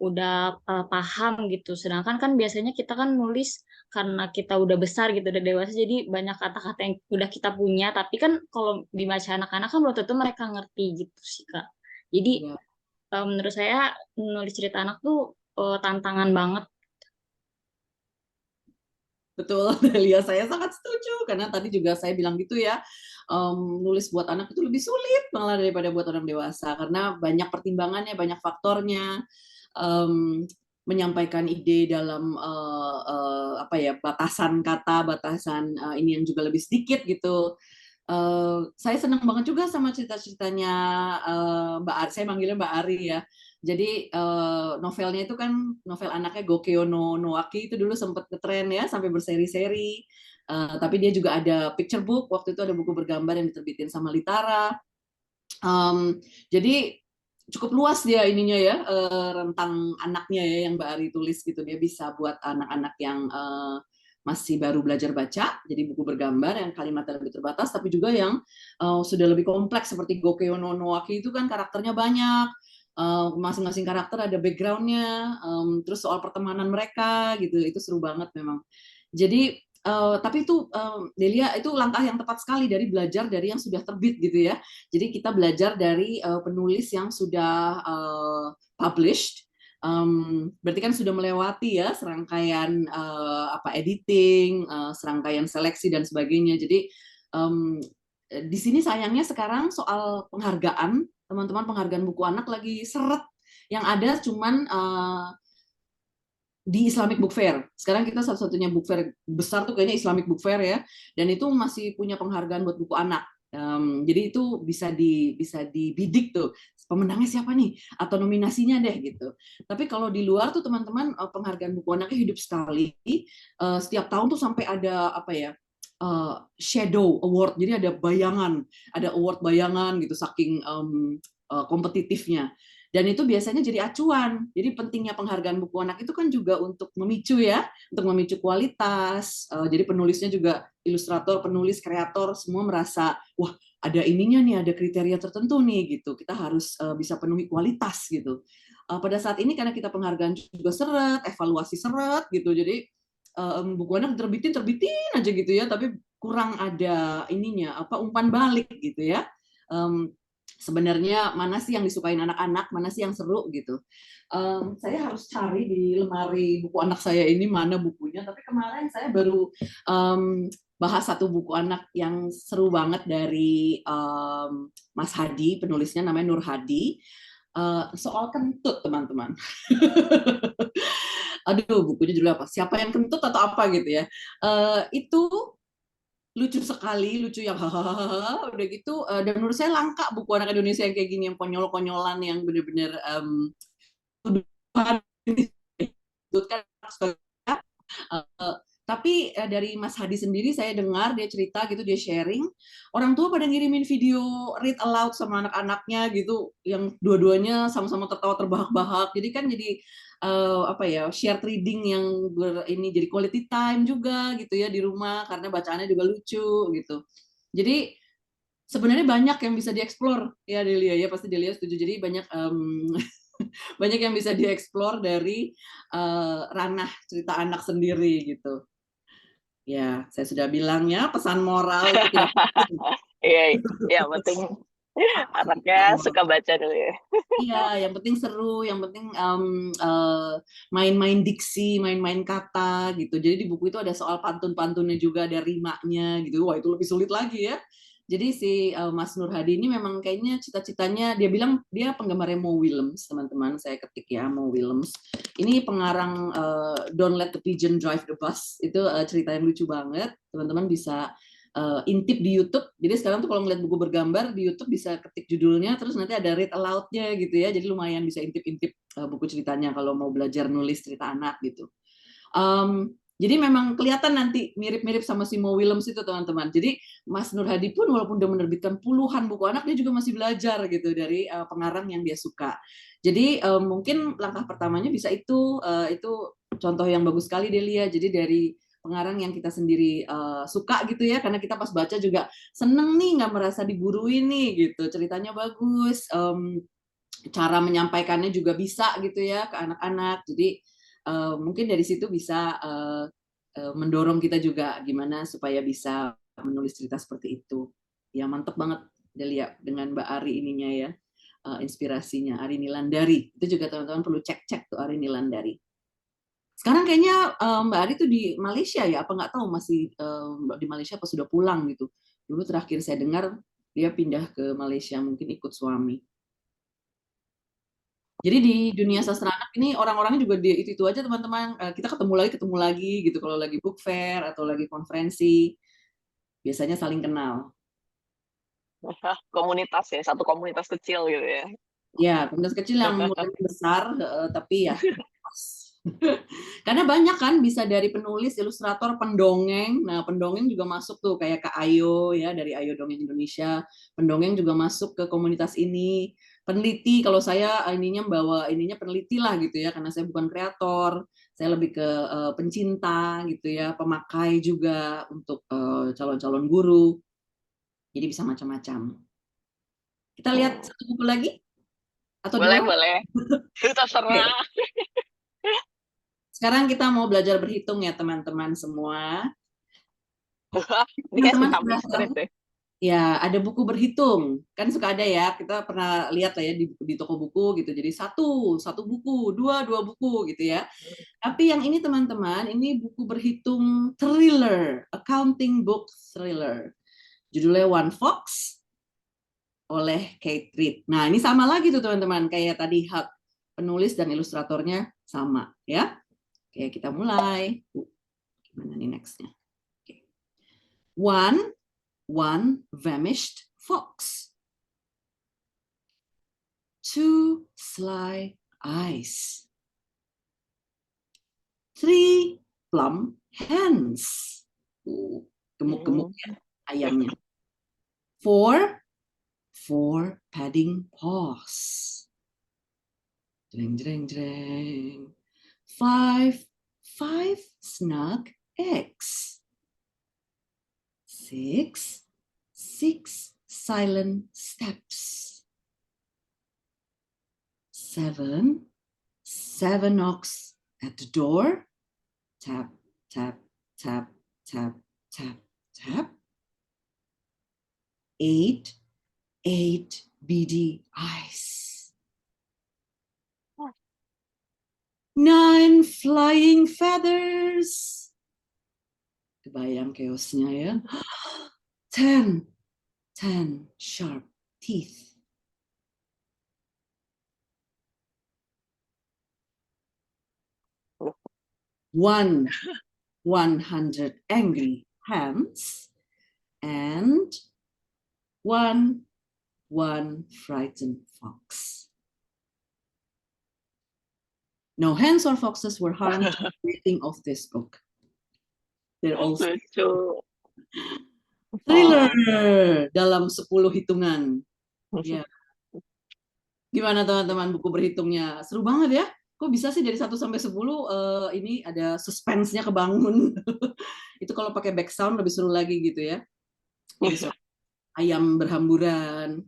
udah paham gitu. Sedangkan kan biasanya kita kan nulis karena kita udah besar gitu, udah dewasa, jadi banyak kata-kata yang udah kita punya, tapi kan kalau dibaca anak-anak kan belum tentu mereka ngerti gitu sih Kak. Jadi Ya. menurut saya nulis cerita anak tuh tantangan banget. Betul, Delia, saya sangat setuju karena tadi juga saya bilang gitu ya, nulis buat anak itu lebih sulit malah daripada buat orang dewasa karena banyak pertimbangannya, banyak faktornya, um, menyampaikan ide dalam apa ya, batasan kata, batasan ini yang juga lebih sedikit gitu. Saya senang banget juga sama cerita-ceritanya Mbak Ari. Saya manggilnya Mbak Ari ya. Jadi novelnya itu kan novel anaknya Gokeo no Noaki itu dulu sempat ngetren ya sampai berseri-seri. Tapi dia juga ada picture book. Waktu itu ada buku bergambar yang diterbitin sama Litara. Jadi cukup luas dia ininya ya, rentang anaknya ya yang Mbak Ari tulis gitu. Dia bisa buat anak-anak yang masih baru belajar baca, jadi buku bergambar yang kalimatnya lebih terbatas, tapi juga yang sudah lebih kompleks seperti Gokeo no Noaki itu kan karakternya banyak, masing-masing karakter ada backgroundnya, terus soal pertemanan mereka gitu, itu seru banget memang. Jadi tapi itu Delia itu langkah yang tepat sekali dari belajar dari yang sudah terbit gitu ya. Jadi kita belajar dari penulis yang sudah published. Berarti kan sudah melewati ya serangkaian editing, serangkaian seleksi dan sebagainya. Jadi di sini sayangnya sekarang soal penghargaan, teman-teman, penghargaan buku anak lagi seret. Yang ada cuman di Islamic Book Fair. Sekarang kita satu-satunya book fair besar tuh kayaknya Islamic Book Fair ya, dan itu masih punya penghargaan buat buku anak. Jadi itu bisa dibidik tuh pemenangnya siapa nih atau nominasinya deh gitu. Tapi kalau di luar tuh teman-teman penghargaan buku anaknya hidup sekali. Setiap tahun tuh sampai ada apa ya? Shadow Award. Jadi ada bayangan, ada award bayangan gitu saking kompetitifnya. Dan itu biasanya jadi acuan. Jadi pentingnya penghargaan buku anak itu kan juga untuk memicu ya, untuk memicu kualitas. Jadi penulisnya juga, ilustrator, penulis, kreator, semua merasa, wah ada ininya nih, ada kriteria tertentu nih gitu. Kita harus bisa penuhi kualitas gitu. Pada saat ini karena kita penghargaan juga seret, evaluasi seret gitu. Jadi buku anak terbitin aja gitu ya, tapi kurang ada ininya, umpan balik gitu ya. Sebenarnya mana sih yang disukain anak-anak, mana sih yang seru gitu. Saya harus cari di lemari buku anak saya ini mana bukunya, tapi kemarin saya baru bahas satu buku anak yang seru banget dari Mas Hadi, penulisnya namanya Nur Hadi, soal kentut teman-teman. Aduh, bukunya judulnya apa? Siapa yang kentut atau apa gitu ya. Itu lucu sekali, lucu yang hahaha udah gitu. Dan menurut saya langka buku anak Indonesia yang kayak gini, yang konyol-konyolan, yang bener-bener tapi dari Mas Hadi sendiri saya dengar dia cerita gitu, dia sharing, orang tua pada ngirimin video read aloud sama anak-anaknya gitu, yang dua-duanya sama-sama tertawa terbahak-bahak. Jadi kan jadi shared reading yang ini jadi quality time juga gitu ya di rumah, karena bacaannya juga lucu gitu. Jadi sebenarnya banyak yang bisa dieksplor ya Delia ya, pasti Delia setuju. Jadi banyak banyak yang bisa dieksplor dari ranah cerita anak sendiri gitu. Ya, saya sudah bilang ya, pesan moral itu tidak penting. Iya, penting anaknya suka baca dulu ya. Iya, yang penting seru, yang penting main-main diksi, main-main kata gitu. Jadi di buku itu ada soal pantun-pantunnya juga, ada rimanya gitu. Wah, itu lebih sulit lagi ya. Jadi si Mas Nur Hadi ini memang kayaknya cita-citanya, dia bilang dia penggemarnya Mo Willems, teman-teman. Saya ketik ya, Mo Willems. Ini pengarang Don't Let the Pigeon Drive the Bus. Itu cerita yang lucu banget. Teman-teman bisa intip di YouTube. Jadi sekarang tuh kalau ngeliat buku bergambar di YouTube bisa ketik judulnya, terus nanti ada read aloud-nya gitu ya. Jadi lumayan bisa intip-intip buku ceritanya kalau mau belajar nulis cerita anak gitu. Jadi memang kelihatan nanti mirip-mirip sama si Mo Willems itu teman-teman. Jadi Mas Nur Hadi pun walaupun udah menerbitkan puluhan buku anak, dia juga masih belajar gitu dari pengarang yang dia suka. Jadi mungkin langkah pertamanya bisa itu contoh yang bagus sekali Delia. Jadi dari pengarang yang kita sendiri suka gitu ya, karena kita pas baca juga seneng nih, nggak merasa digurui nih gitu, ceritanya bagus, cara menyampaikannya juga bisa gitu ya ke anak-anak. Jadi mungkin dari situ bisa mendorong kita juga gimana supaya bisa menulis cerita seperti itu. Ya mantep banget Delia dengan Mbak Ari ininya ya, inspirasinya Ari Nilandari. Itu juga teman-teman perlu cek-cek tuh Ari Nilandari. Sekarang kayaknya Mbak Ari tuh di Malaysia ya, apa nggak tahu masih di Malaysia apa sudah pulang gitu. Dulu terakhir saya dengar dia pindah ke Malaysia, mungkin ikut suami. Jadi di dunia sastra anak ini orang-orangnya juga di itu aja teman-teman. Kita ketemu lagi gitu kalau lagi book fair atau lagi konferensi. Biasanya saling kenal. Komunitas ya, satu komunitas kecil gitu ya. Ya, komunitas kecil yang mulai besar, tapi ya karena banyak kan bisa dari penulis, ilustrator, pendongeng. Nah, pendongeng juga masuk tuh kayak Kak Ayo ya dari Ayo Dongeng Indonesia. Pendongeng juga masuk ke komunitas ini. Peneliti, kalau saya ininya bawa ininya peneliti lah gitu ya, karena saya bukan kreator. Saya lebih ke pencinta gitu ya, pemakai juga untuk calon-calon guru. Jadi bisa macam-macam. Kita lihat satu buku lagi? Atau Boleh, dua? boleh. Terserah. Sekarang kita mau belajar berhitung ya teman-teman semua. Ini kayak Teman-teman suka sudah misteri tahu? deh. Ya, ada buku berhitung. Kan suka ada ya, kita pernah lihat lah ya di toko buku gitu. Jadi satu buku, dua buku gitu ya. Tapi yang ini teman-teman, ini buku berhitung thriller, accounting book thriller. Judulnya One Fox oleh Kate Reed. Nah, ini sama lagi tuh teman-teman, kayak tadi hak penulis dan ilustratornya sama ya. Oke, kita mulai. Gimana nih nextnya? Oke. One vanished fox. Two sly eyes. Three plump hens. Gemuk-gemuk ya ayamnya. Four padding paws. Jreng, jreng, jreng. Five snug eggs. Six silent steps. Seven knocks at the door. Tap, tap, tap, tap, tap, tap. Eight beady eyes. 9 flying feathers. Kebayang chaosnya ya. 10 sharp teeth. One 100 angry hands and one frightened fox. No hens or foxes were harmed in the reading of this book. They're all Lucu. thriller dalam 10 hitungan. Ya. Gimana teman-teman buku berhitungnya? Seru banget ya. Kok bisa sih dari 1 sampai 10 ini ada suspense-nya kebangun. Itu kalau pakai back sound lebih seru lagi gitu ya. Jadi suara ayam berhamburan.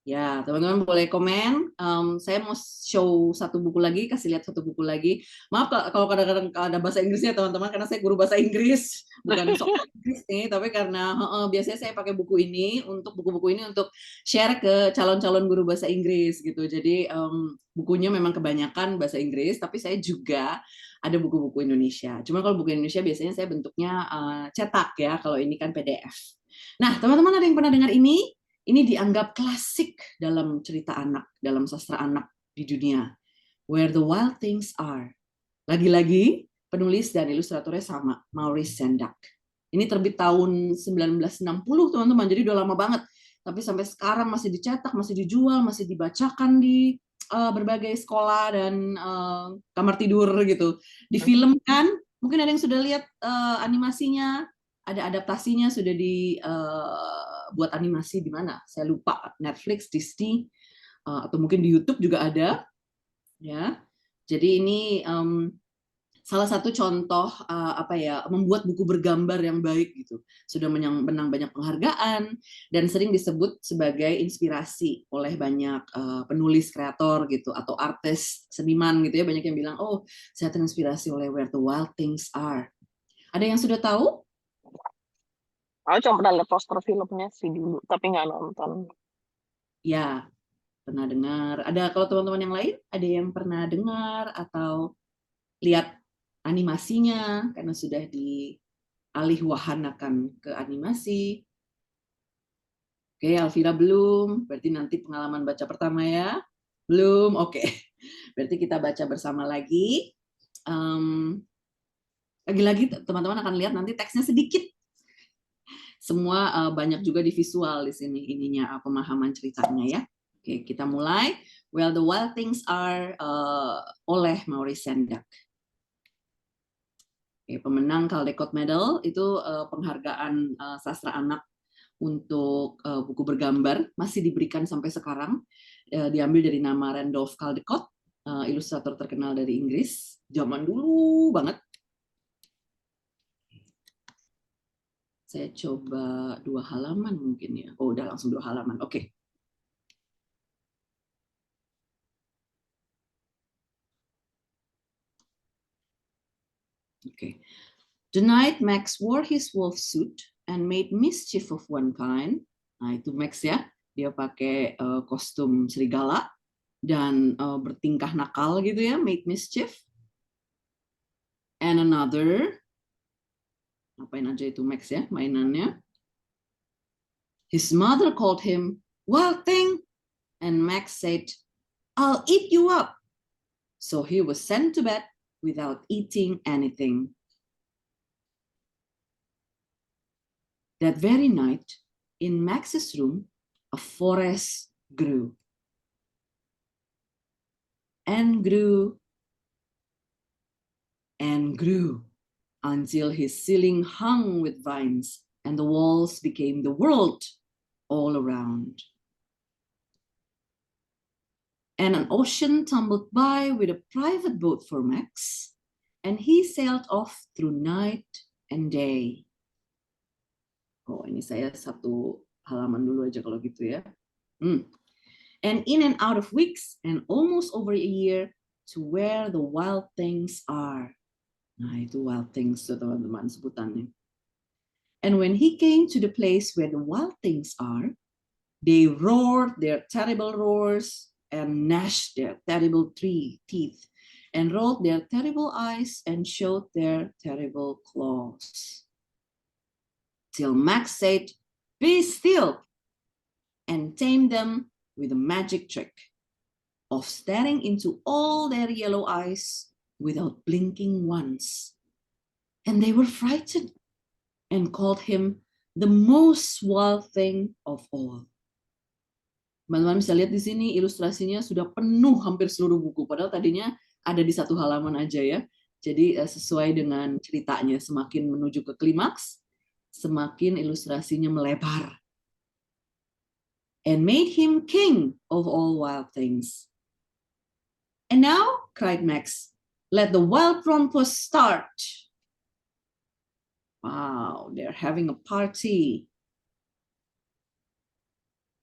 Ya, teman-teman boleh komen. Saya mau show satu buku lagi, kasih lihat satu buku lagi. Maaf kalau kadang-kadang ada bahasa Inggrisnya teman-teman, karena saya guru bahasa Inggris, bukan sok Inggris nih, tapi karena biasanya saya pakai buku ini untuk buku-buku ini untuk share ke calon-calon guru bahasa Inggris gitu. Jadi bukunya memang kebanyakan bahasa Inggris, tapi saya juga ada buku-buku Indonesia. Cuma kalau buku Indonesia biasanya saya bentuknya cetak ya, kalau ini kan PDF. Nah, teman-teman ada yang pernah dengar ini? Ini dianggap klasik dalam cerita anak, dalam sastra anak di dunia. Where the Wild Things Are. Lagi-lagi, penulis dan ilustratornya sama, Maurice Sendak. Ini terbit tahun 1960, teman-teman, jadi udah lama banget. Tapi sampai sekarang masih dicetak, masih dijual, masih dibacakan di berbagai sekolah dan kamar tidur gitu. Difilmkan, mungkin ada yang sudah lihat animasinya, ada adaptasinya sudah buat animasi di mana? Saya lupa, Netflix, Disney, atau mungkin di YouTube juga ada. Ya, jadi ini salah satu contoh membuat buku bergambar yang baik gitu. Sudah menang banyak penghargaan dan sering disebut sebagai inspirasi oleh banyak penulis kreator gitu atau artis seniman gitu ya. Banyak yang bilang, oh saya terinspirasi oleh Where the Wild Things Are. Ada yang sudah tahu? Aku cuma pernah lihat poster filmnya sih dulu, tapi nggak nonton. Ya, pernah dengar. Ada kalau teman-teman yang lain ada yang pernah dengar atau lihat animasinya karena sudah dialihwahanakan ke animasi. Oke, Alvira belum. Berarti nanti pengalaman baca pertama ya. Belum. Oke. Berarti kita baca bersama lagi. Lagi-lagi teman-teman akan lihat nanti teksnya sedikit. Semua banyak juga di visual di sini ininya pemahaman ceritanya ya. Oke, kita mulai. Well, the Wild Things Are oleh Maurice Sendak. Oke, pemenang Caldecott Medal itu penghargaan sastra anak untuk buku bergambar masih diberikan sampai sekarang. Diambil dari nama Randolph Caldecott, ilustrator terkenal dari Inggris zaman dulu banget. Saya coba 2 halaman mungkin ya. Oh, udah langsung 2 halaman. Oke. Oke. The night Max wore his wolf suit and made mischief of one kind. Nah, itu Max ya. Dia pakai kostum serigala dan bertingkah nakal gitu ya, made mischief. And another, apain aja itu Max ya, mainannya. His mother called him wild thing, and Max said, "I'll eat you up." So he was sent to bed without eating anything. That very night, in Max's room, a forest grew and grew and grew until his ceiling hung with vines and the walls became the world all around. And an ocean tumbled by with a private boat for Max, and he sailed off through night and day. Oh, ini saya satu halaman dulu aja kalau gitu ya. And in and out of weeks and almost over a year to where the wild things are. Nah, itu wild things tuh teman-teman sebutannya. And when he came to the place where the wild things are, they roared their terrible roars and gnashed their terrible teeth and rolled their terrible eyes and showed their terrible claws. Till Max said, "Be still," and tamed them with a magic trick of staring into all their yellow eyes without blinking once. And they were frightened and called him the most wild thing of all. Teman-teman bisa lihat di sini ilustrasinya sudah penuh hampir seluruh buku, padahal tadinya ada di satu halaman aja ya. Jadi sesuai dengan ceritanya, semakin menuju ke klimaks, semakin ilustrasinya melebar. And made him king of all wild things. And now, cried Max, let the wild rumpus start. Wow, they're having a party.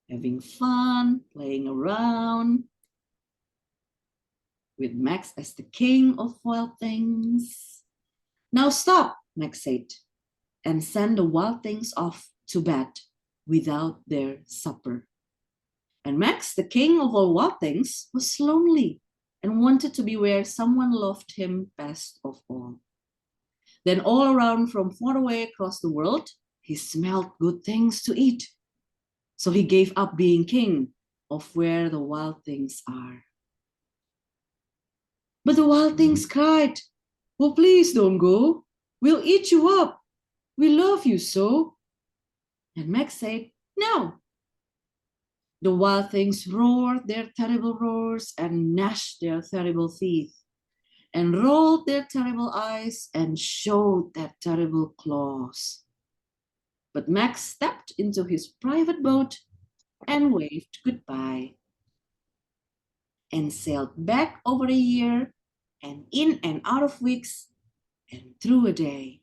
Having fun, playing around. With Max as the king of wild things. Now stop, Max said, and send the wild things off to bed without their supper. And Max, the king of all wild things, was lonely and wanted to be where someone loved him best of all. Then all around from far away across the world, he smelled good things to eat. So he gave up being king of where the wild things are. But the wild things cried, "Oh, please don't go. We'll eat you up. We love you so." And Max said, "No." The wild things roared their terrible roars and gnashed their terrible teeth and rolled their terrible eyes and showed their terrible claws. But Max stepped into his private boat and waved goodbye and sailed back over a year and in and out of weeks and through a day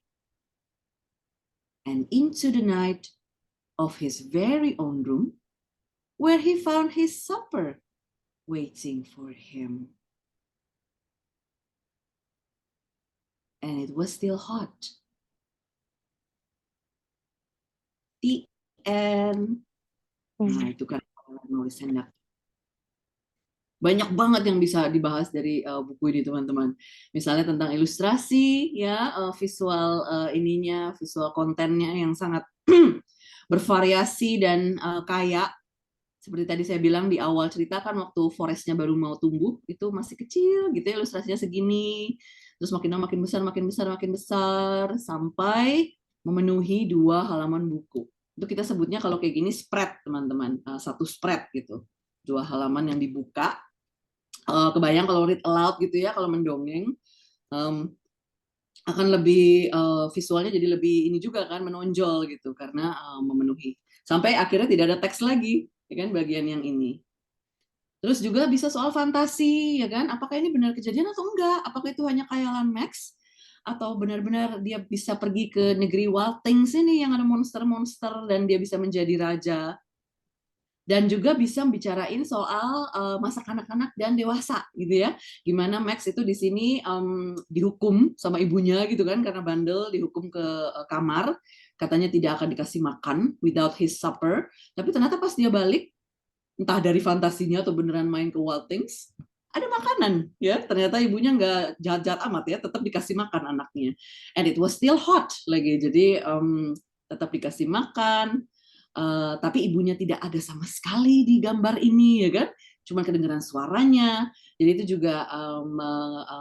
and into the night of his very own room, where he found his supper waiting for him. And it was still hot. The end. Nah, itu kan nulis hendak. Banyak banget yang bisa dibahas dari buku ini, teman-teman. Misalnya tentang ilustrasi, ya, visual ininya, visual kontennya yang sangat bervariasi dan kaya. Seperti tadi saya bilang di awal cerita kan waktu forestnya baru mau tumbuh, itu masih kecil gitu ya, ilustrasinya segini. Terus makin lama makin besar, makin besar, makin besar, sampai memenuhi 2 halaman buku. Itu kita sebutnya kalau kayak gini spread, teman-teman. Satu spread gitu. 2 halaman yang dibuka. Kebayang kalau read aloud gitu ya, kalau mendongeng. Akan lebih visualnya jadi lebih ini juga kan, menonjol gitu. Karena memenuhi. Sampai akhirnya tidak ada teks lagi. Ya kan, bagian yang ini. Terus juga bisa soal fantasi, ya kan? Apakah ini benar kejadian atau enggak? Apakah itu hanya khayalan Max? Atau benar-benar dia bisa pergi ke negeri wild things ini yang ada monster-monster dan dia bisa menjadi raja? Dan juga bisa bicarain soal masa kanak-kanak dan dewasa gitu ya. Gimana Max itu di sini dihukum sama ibunya gitu kan karena bandel, dihukum ke kamar, katanya tidak akan dikasih makan without his supper. Tapi ternyata pas dia balik, entah dari fantasinya atau beneran main ke Wild Things, ada makanan ya. Ternyata ibunya nggak jahat-jahat amat ya, tetap dikasih makan anaknya. And it was still hot lagi, jadi tetap dikasih makan. Tapi ibunya tidak ada sama sekali di gambar ini ya kan, cuma kedengaran suaranya. Jadi itu juga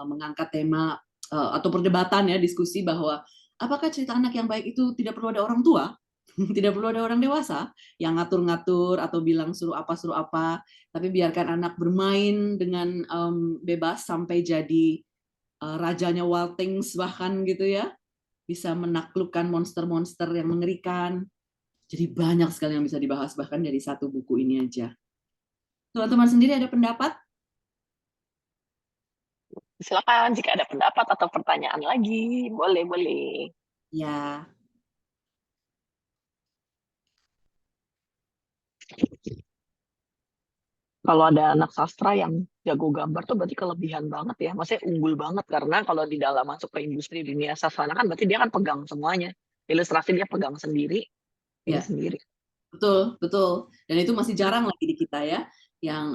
mengangkat tema atau perdebatan ya, diskusi bahwa apakah cerita anak yang baik itu tidak perlu ada orang tua, tidak perlu ada orang dewasa yang ngatur-ngatur atau bilang suruh apa, tapi biarkan anak bermain dengan bebas sampai jadi rajanya Wild Things bahkan gitu ya, bisa menaklukkan monster-monster yang mengerikan. Jadi banyak sekali yang bisa dibahas bahkan dari satu buku ini aja. Teman-teman sendiri ada pendapat? Silakan jika ada pendapat atau pertanyaan lagi, boleh. Ya. Kalau ada anak sastra yang jago gambar tuh berarti kelebihan banget ya. Maksudnya unggul banget karena kalau di dalam masuk ke industri dunia sastra kan berarti dia kan pegang semuanya. Ilustrasi dia pegang sendiri, ini Ya, sendiri. betul. Dan itu masih jarang lagi di kita ya, yang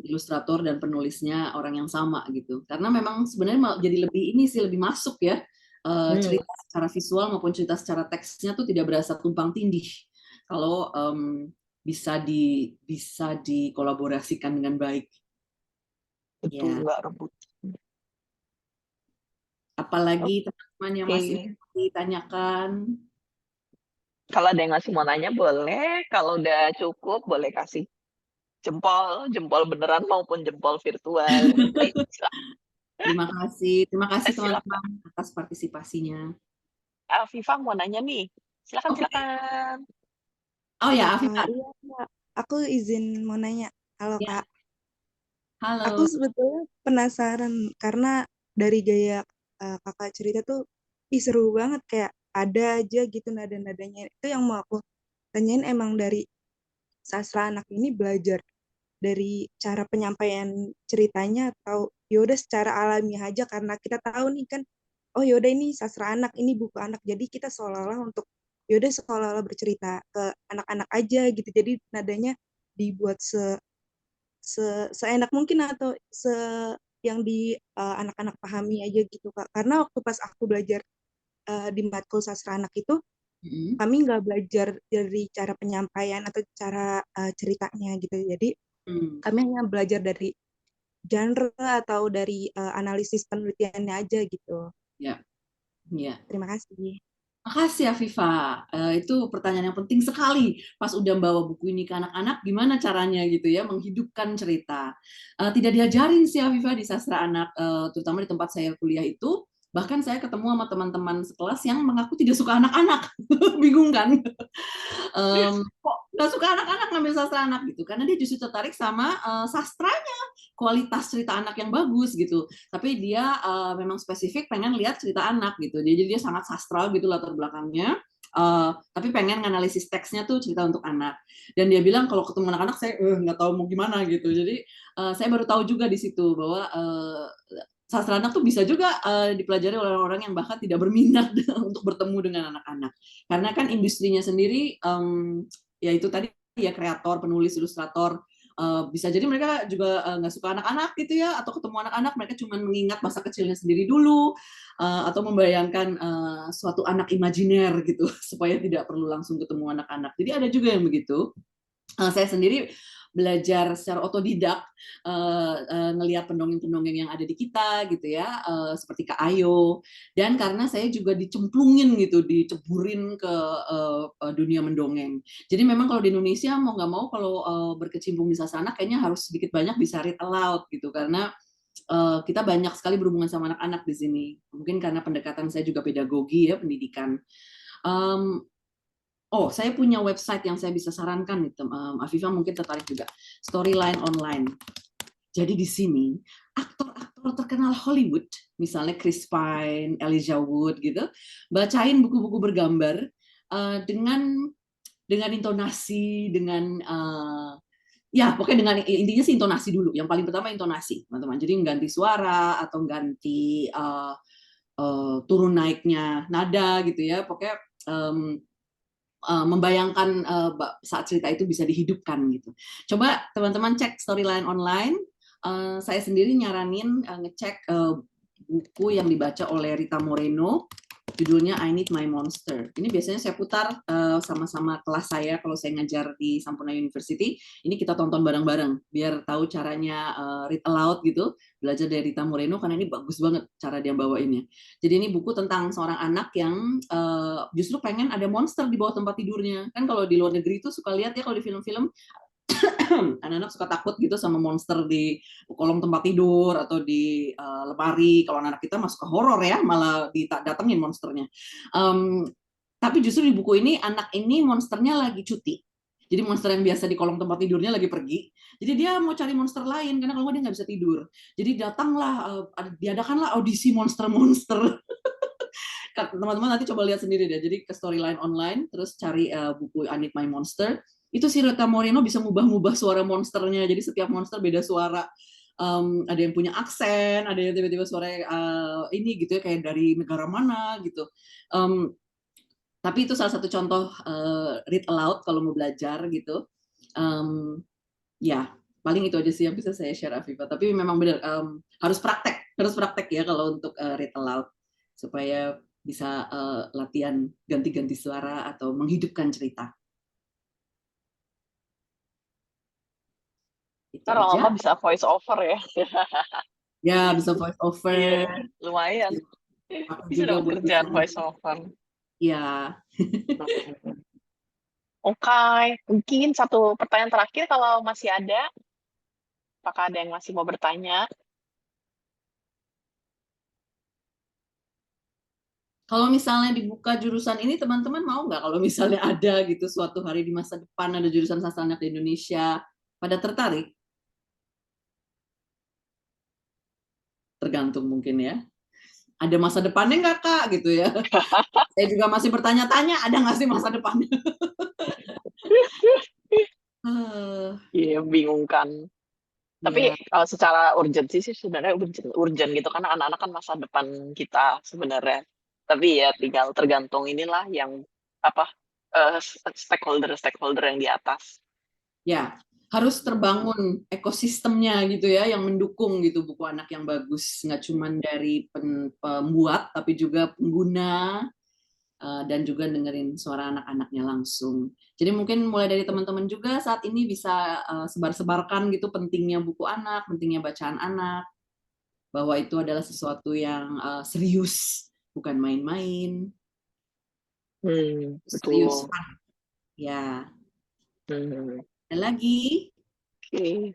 ilustrator dan penulisnya orang yang sama gitu. Karena memang sebenarnya jadi lebih masuk ya, cerita secara visual maupun cerita secara teksnya tuh tidak berasa tumpang tindih. Kalau bisa dikolaborasikan dengan baik. Betul, Ya. nggak rebut. Apalagi teman-teman yang masih ditanyakan. Kalau ada yang masih mau nanya boleh, kalau udah cukup boleh kasih jempol beneran maupun jempol virtual. Terima kasih Silakan. teman-teman atas partisipasinya. Afifah mau nanya nih, silakan. Oh ya, Afifah. Iya, Kak. Aku izin mau nanya. Halo, Ya. Kak. Halo. Aku sebetulnya penasaran karena dari gaya kakak cerita tuh, seru banget, kayak ada aja gitu nada-nadanya. Itu yang mau aku tanyain, emang dari sastra anak ini belajar dari cara penyampaian ceritanya atau yaudah secara alami aja karena kita tahu nih kan, oh yaudah ini sastra anak, ini buku anak, jadi kita seolah-olah untuk yaudah seolah-olah bercerita ke anak-anak aja gitu, jadi nadanya dibuat seenak mungkin atau yang di anak-anak pahami aja gitu Kak. Karena waktu pas aku belajar di matkul sastra anak itu, kami nggak belajar dari cara penyampaian atau cara ceritanya gitu. Jadi kami hanya belajar dari genre atau dari analisis penelitiannya aja gitu. Ya. Terima kasih. Makasih Afifah. Itu pertanyaan yang penting sekali. Pas udah bawa buku ini ke anak-anak, gimana caranya gitu ya menghidupkan cerita. Tidak diajarin sih Afifah di sastra anak, terutama di tempat saya kuliah itu. Bahkan saya ketemu sama teman-teman sekelas yang mengaku tidak suka anak-anak. Bingung kan? Kok nggak suka anak-anak ngambil sastra anak gitu? Karena dia justru tertarik sama sastranya, kualitas cerita anak yang bagus gitu. Tapi dia memang spesifik pengen lihat cerita anak gitu. Jadi dia sangat sastra gitu latar belakangnya. Tapi pengen nganalisis teksnya tuh cerita untuk anak. Dan dia bilang kalau ketemu anak-anak saya nggak tahu mau gimana gitu. Jadi saya baru tahu juga di situ bahwa sastra anak tuh bisa juga dipelajari oleh orang-orang yang bahkan tidak berminat untuk bertemu dengan anak-anak. Karena kan industrinya sendiri, ya itu tadi ya kreator, penulis, ilustrator, bisa jadi mereka juga nggak suka anak-anak gitu ya, atau ketemu anak-anak mereka cuma mengingat masa kecilnya sendiri dulu, atau membayangkan suatu anak imajiner gitu, supaya tidak perlu langsung ketemu anak-anak. Jadi ada juga yang begitu. Saya sendiri belajar secara otodidak, ngelihat pendongeng-pendongeng yang ada di kita gitu ya, seperti Kak Ayo, dan karena saya juga dicemplungin gitu, diceburin ke dunia mendongeng. Jadi memang kalau di Indonesia mau nggak mau kalau berkecimpung di sastra anak kayaknya harus sedikit banyak bisa read aloud gitu, karena kita banyak sekali berhubungan sama anak-anak di sini. Mungkin karena pendekatan saya juga pedagogi ya, pendidikan. Oh, saya punya website yang saya bisa sarankan, Afifah mungkin tertarik juga. Storyline Online. Jadi di sini aktor-aktor terkenal Hollywood, misalnya Chris Pine, Elijah Wood gitu, bacain buku-buku bergambar dengan intonasi, dengan Ya, pokoknya dengan intinya sih intonasi dulu. Yang paling pertama intonasi, teman-teman. Jadi ganti suara atau ganti turun naiknya nada gitu ya. Pokoknya membayangkan saat cerita itu bisa dihidupkan gitu. Coba teman-teman cek storyline online. Saya sendiri nyaranin ngecek buku yang dibaca oleh Rita Moreno, judulnya I Need My Monster. Ini biasanya saya putar sama-sama kelas saya kalau saya ngajar di Sampurna University. Ini kita tonton bareng-bareng biar tahu caranya read aloud gitu, belajar dari Rita Moreno karena ini bagus banget cara dia bawainnya. Jadi ini buku tentang seorang anak yang justru pengen ada monster di bawah tempat tidurnya. Kan kalau di luar negeri itu suka lihat ya kalau di film-film anak-anak suka takut gitu sama monster di kolong tempat tidur atau di lemari. Kalau anak kita masuk ke horor ya, malah didatengin monsternya. Tapi justru di buku ini anak ini monsternya lagi cuti. Jadi monster yang biasa di kolong tempat tidurnya lagi pergi. Jadi dia mau cari monster lain karena kalau nggak dia nggak bisa tidur. Jadi datanglah, diadakanlah audisi monster-monster. Teman-teman nanti coba lihat sendiri deh. Jadi ke storyline online, terus cari buku I Need My Monster. Itu si Rita Moreno bisa ngubah-ngubah suara monsternya. Jadi setiap monster beda suara. Ada yang punya aksen, ada yang tiba-tiba suara ini gitu ya, kayak dari negara mana gitu. Tapi itu salah satu contoh read aloud kalau mau belajar gitu. Ya, paling itu aja sih yang bisa saya share Afifa. Tapi memang benar harus praktek ya kalau untuk read aloud supaya bisa latihan ganti-ganti suara atau menghidupkan cerita. Itu Lama-lama aja. bisa voice over ya. Ya, bisa voice over. Iya, lumayan. Aku Bisa juga dapat buat kerjaan desain. voice over. Ya, Oke, mungkin satu pertanyaan terakhir kalau masih ada. Apakah ada yang masih mau bertanya? kalau misalnya dibuka jurusan ini, teman-teman mau nggak kalau misalnya ada gitu suatu hari di masa depan ada jurusan sastra anak di Indonesia, pada tertarik? Tergantung mungkin ya. Ada masa depannya nggak Kak gitu ya? Saya juga masih bertanya-tanya, ada nggak sih masa depannya? Iya, bingung kan. Tapi Ya, secara urgensi sih sebenarnya urgent gitu karena anak-anak kan masa depan kita sebenarnya. Tapi ya tinggal tergantung inilah yang apa stakeholder yang di atas. ya harus terbangun ekosistemnya gitu ya, yang mendukung gitu buku anak yang bagus, nggak cuma dari pembuat tapi juga pengguna dan juga dengerin suara anak-anaknya langsung. Jadi mungkin mulai dari teman-teman juga saat ini bisa sebar-sebarkan gitu pentingnya buku anak, pentingnya bacaan anak, bahwa itu adalah sesuatu yang serius, bukan main-main. Serius, Betul. ya. Hmm, Ada lagi? Oke.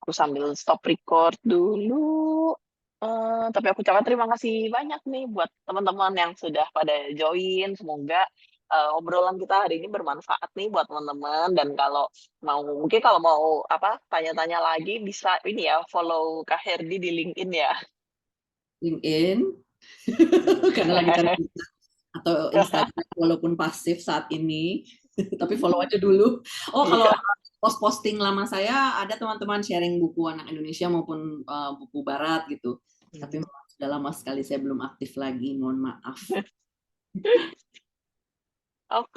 Aku sambil stop record dulu. Tapi aku ucapkan terima kasih banyak nih buat teman-teman yang sudah pada join. Semoga obrolan kita hari ini bermanfaat nih buat teman-teman. Dan kalau mungkin kalau mau tanya-tanya lagi bisa ini ya follow Kak Herdi di LinkedIn ya. LinkedIn, karena lagi cari atau Instagram walaupun pasif saat ini, tapi follow aja dulu. Oh, kalau Iya. post-posting lama saya ada teman-teman sharing buku anak Indonesia maupun buku barat gitu. Tapi sudah lama sekali saya belum aktif lagi, mohon maaf. Oke.